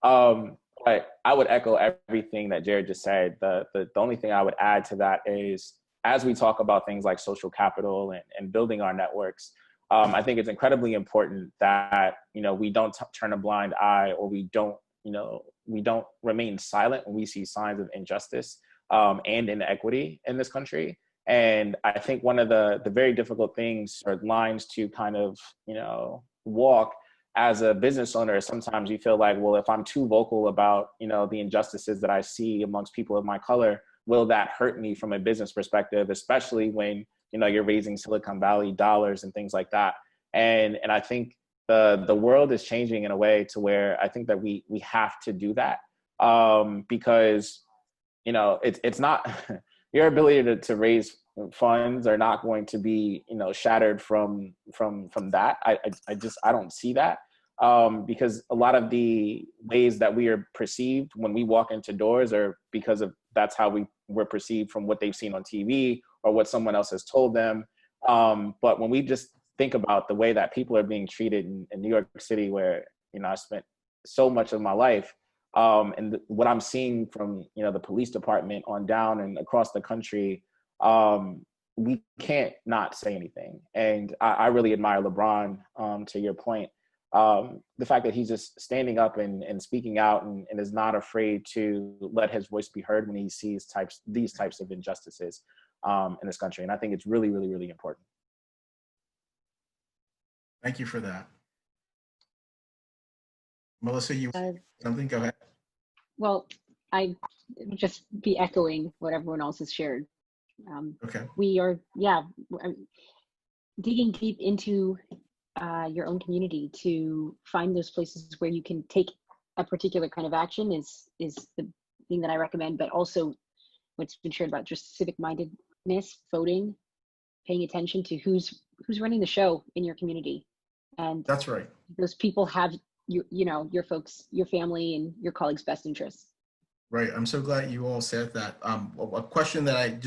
But I would echo everything that Jared just said. The only thing I would add to that is, as we talk about things like social capital and building our networks, I think it's incredibly important that, we don't turn a blind eye, or we don't remain silent when we see signs of injustice and inequity in this country. And I think one of the very difficult things or lines to kind of, walk as a business owner is sometimes you feel like, well, if I'm too vocal about, the injustices that I see amongst people of my color, will that hurt me from a business perspective, especially when, you're raising Silicon Valley dollars and things like that. And I think the world is changing in a way to where I think that we have to do that because, it's not your ability to raise funds are not going to be, shattered from that. I don't see that because a lot of the ways that we are perceived when we walk into doors are because of that's how we're perceived from what they've seen on TV or what someone else has told them. But when we just think about the way that people are being treated in New York City, where, I spent so much of my life, and what I'm seeing from, the police department on down and across the country, we can't not say anything. And I really admire LeBron, to your point. The fact that he's just standing up and speaking out and is not afraid to let his voice be heard when he sees these types of injustices in this country. And I think it's really, really, really important. Thank you for that. Melissa, you something? Go ahead. Well, I just be echoing what everyone else has shared. Okay. We are, digging deep into your own community to find those places where you can take a particular kind of action is the thing that I recommend, but also what's been shared about just civic mindedness, voting, paying attention to who's running the show in your community. And that's right. Those people have your folks, your family, and your colleagues' best interests. Right. I'm so glad you all said that. A question that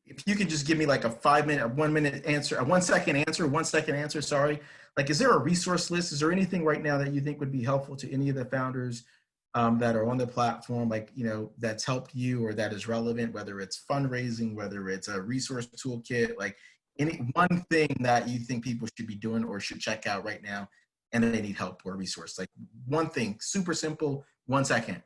if you could just give me like a 5 minute, 1 minute answer, a 1 second answer, sorry. like, is there a resource list? Is there anything right now that you think would be helpful to any of the founders that are on the platform, like, that's helped you or that is relevant, whether it's fundraising, whether it's a resource toolkit, like any one thing that you think people should be doing or should check out right now and they need help or resource, like one thing, super simple, 1 second.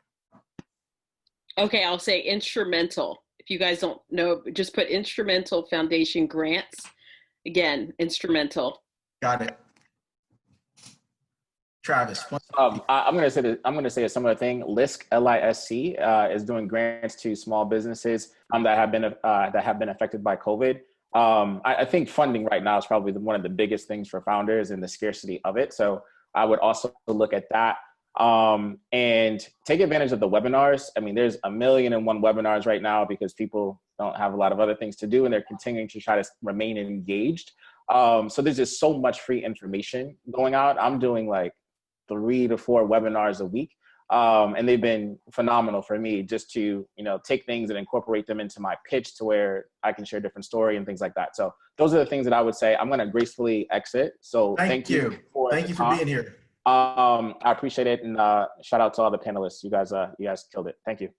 Okay, I'll say instrumental. If you guys don't know, just put instrumental foundation grants. Again, instrumental. Got it. Travis. I'm gonna say a similar thing. LISC, LISC, is doing grants to small businesses that have been affected by COVID. I think funding right now is probably one of the biggest things for founders and the scarcity of it. So I would also look at that. And take advantage of the webinars. I mean, there's 1,000,001 webinars right now because people don't have a lot of other things to do and they're continuing to try to remain engaged. So there's just so much free information going out. I'm doing like 3 to 4 webinars a week. And they've been phenomenal for me just to, take things and incorporate them into my pitch to where I can share a different story and things like that. So those are the things that I would say. I'm going to gracefully exit. So thank you for being here. I appreciate it, and shout out to all the panelists. You guys killed it. Thank you.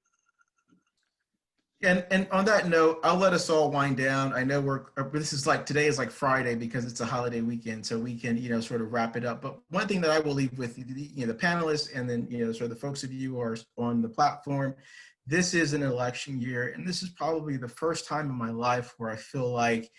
And on that note, I'll let us all wind down. I know today is like Friday because it's a holiday weekend, so we can sort of wrap it up. But one thing that I will leave with the panelists, and then sort of the folks of you who are on the platform. This is an election year, and this is probably the first time in my life where I feel like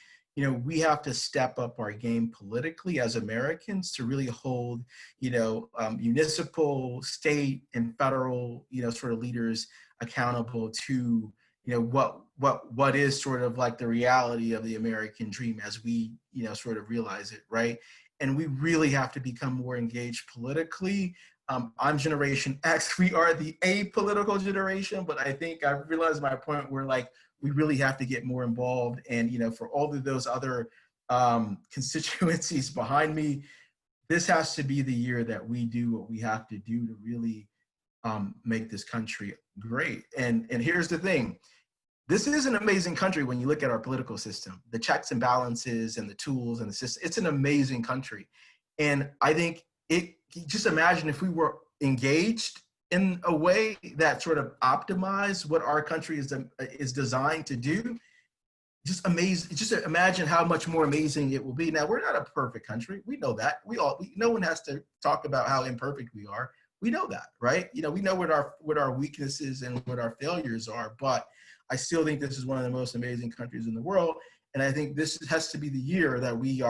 we have to step up our game politically as Americans to really hold, municipal, state, and federal, sort of leaders accountable to, what is sort of like the reality of the American dream as we, sort of realize it, right? And we really have to become more engaged politically. I'm Generation X. We are the apolitical generation, but I think I realized my point where we really have to get more involved. And, for all of those other constituencies behind me, this has to be the year that we do what we have to do to really make this country great. And here's the thing. This is an amazing country when you look at our political system, the checks and balances and the tools and the system. It's an amazing country. And I think just imagine if we were engaged in a way that sort of optimized what our country is designed to do. Just amazing. Just imagine how much more amazing it will be. Now, we're not a perfect country. We know that. No one has to talk about how imperfect we are. We know that, right? We know what our weaknesses and what our failures are, but I still think this is one of the most amazing countries in the world. And I think this has to be the year that we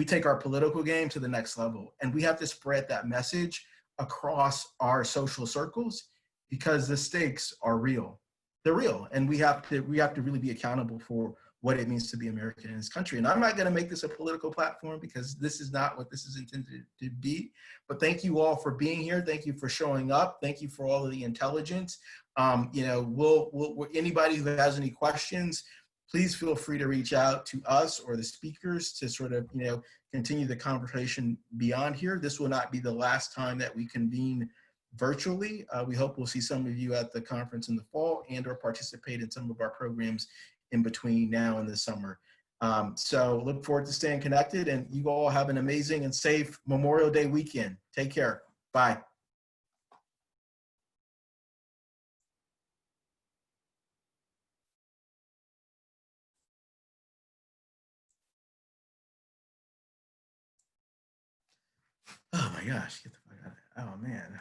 take our political game to the next level. And we have to spread that message across our social circles because the stakes are real. They're real. And we have to really be accountable for what it means to be American in this country. And I'm not going to make this a political platform because this is not what this is intended to be. But thank you all for being here. Thank you for showing up. Thank you for all of the intelligence. Anybody who has any questions, please feel free to reach out to us or the speakers to sort of, continue the conversation beyond here. This will not be the last time that we convene virtually. We hope we'll see some of you at the conference in the fall and or participate in some of our programs in between now and the summer. So look forward to staying connected, and you all have an amazing and safe Memorial Day weekend. Take care. Bye. Oh my gosh, get the fuck out of it. Oh man.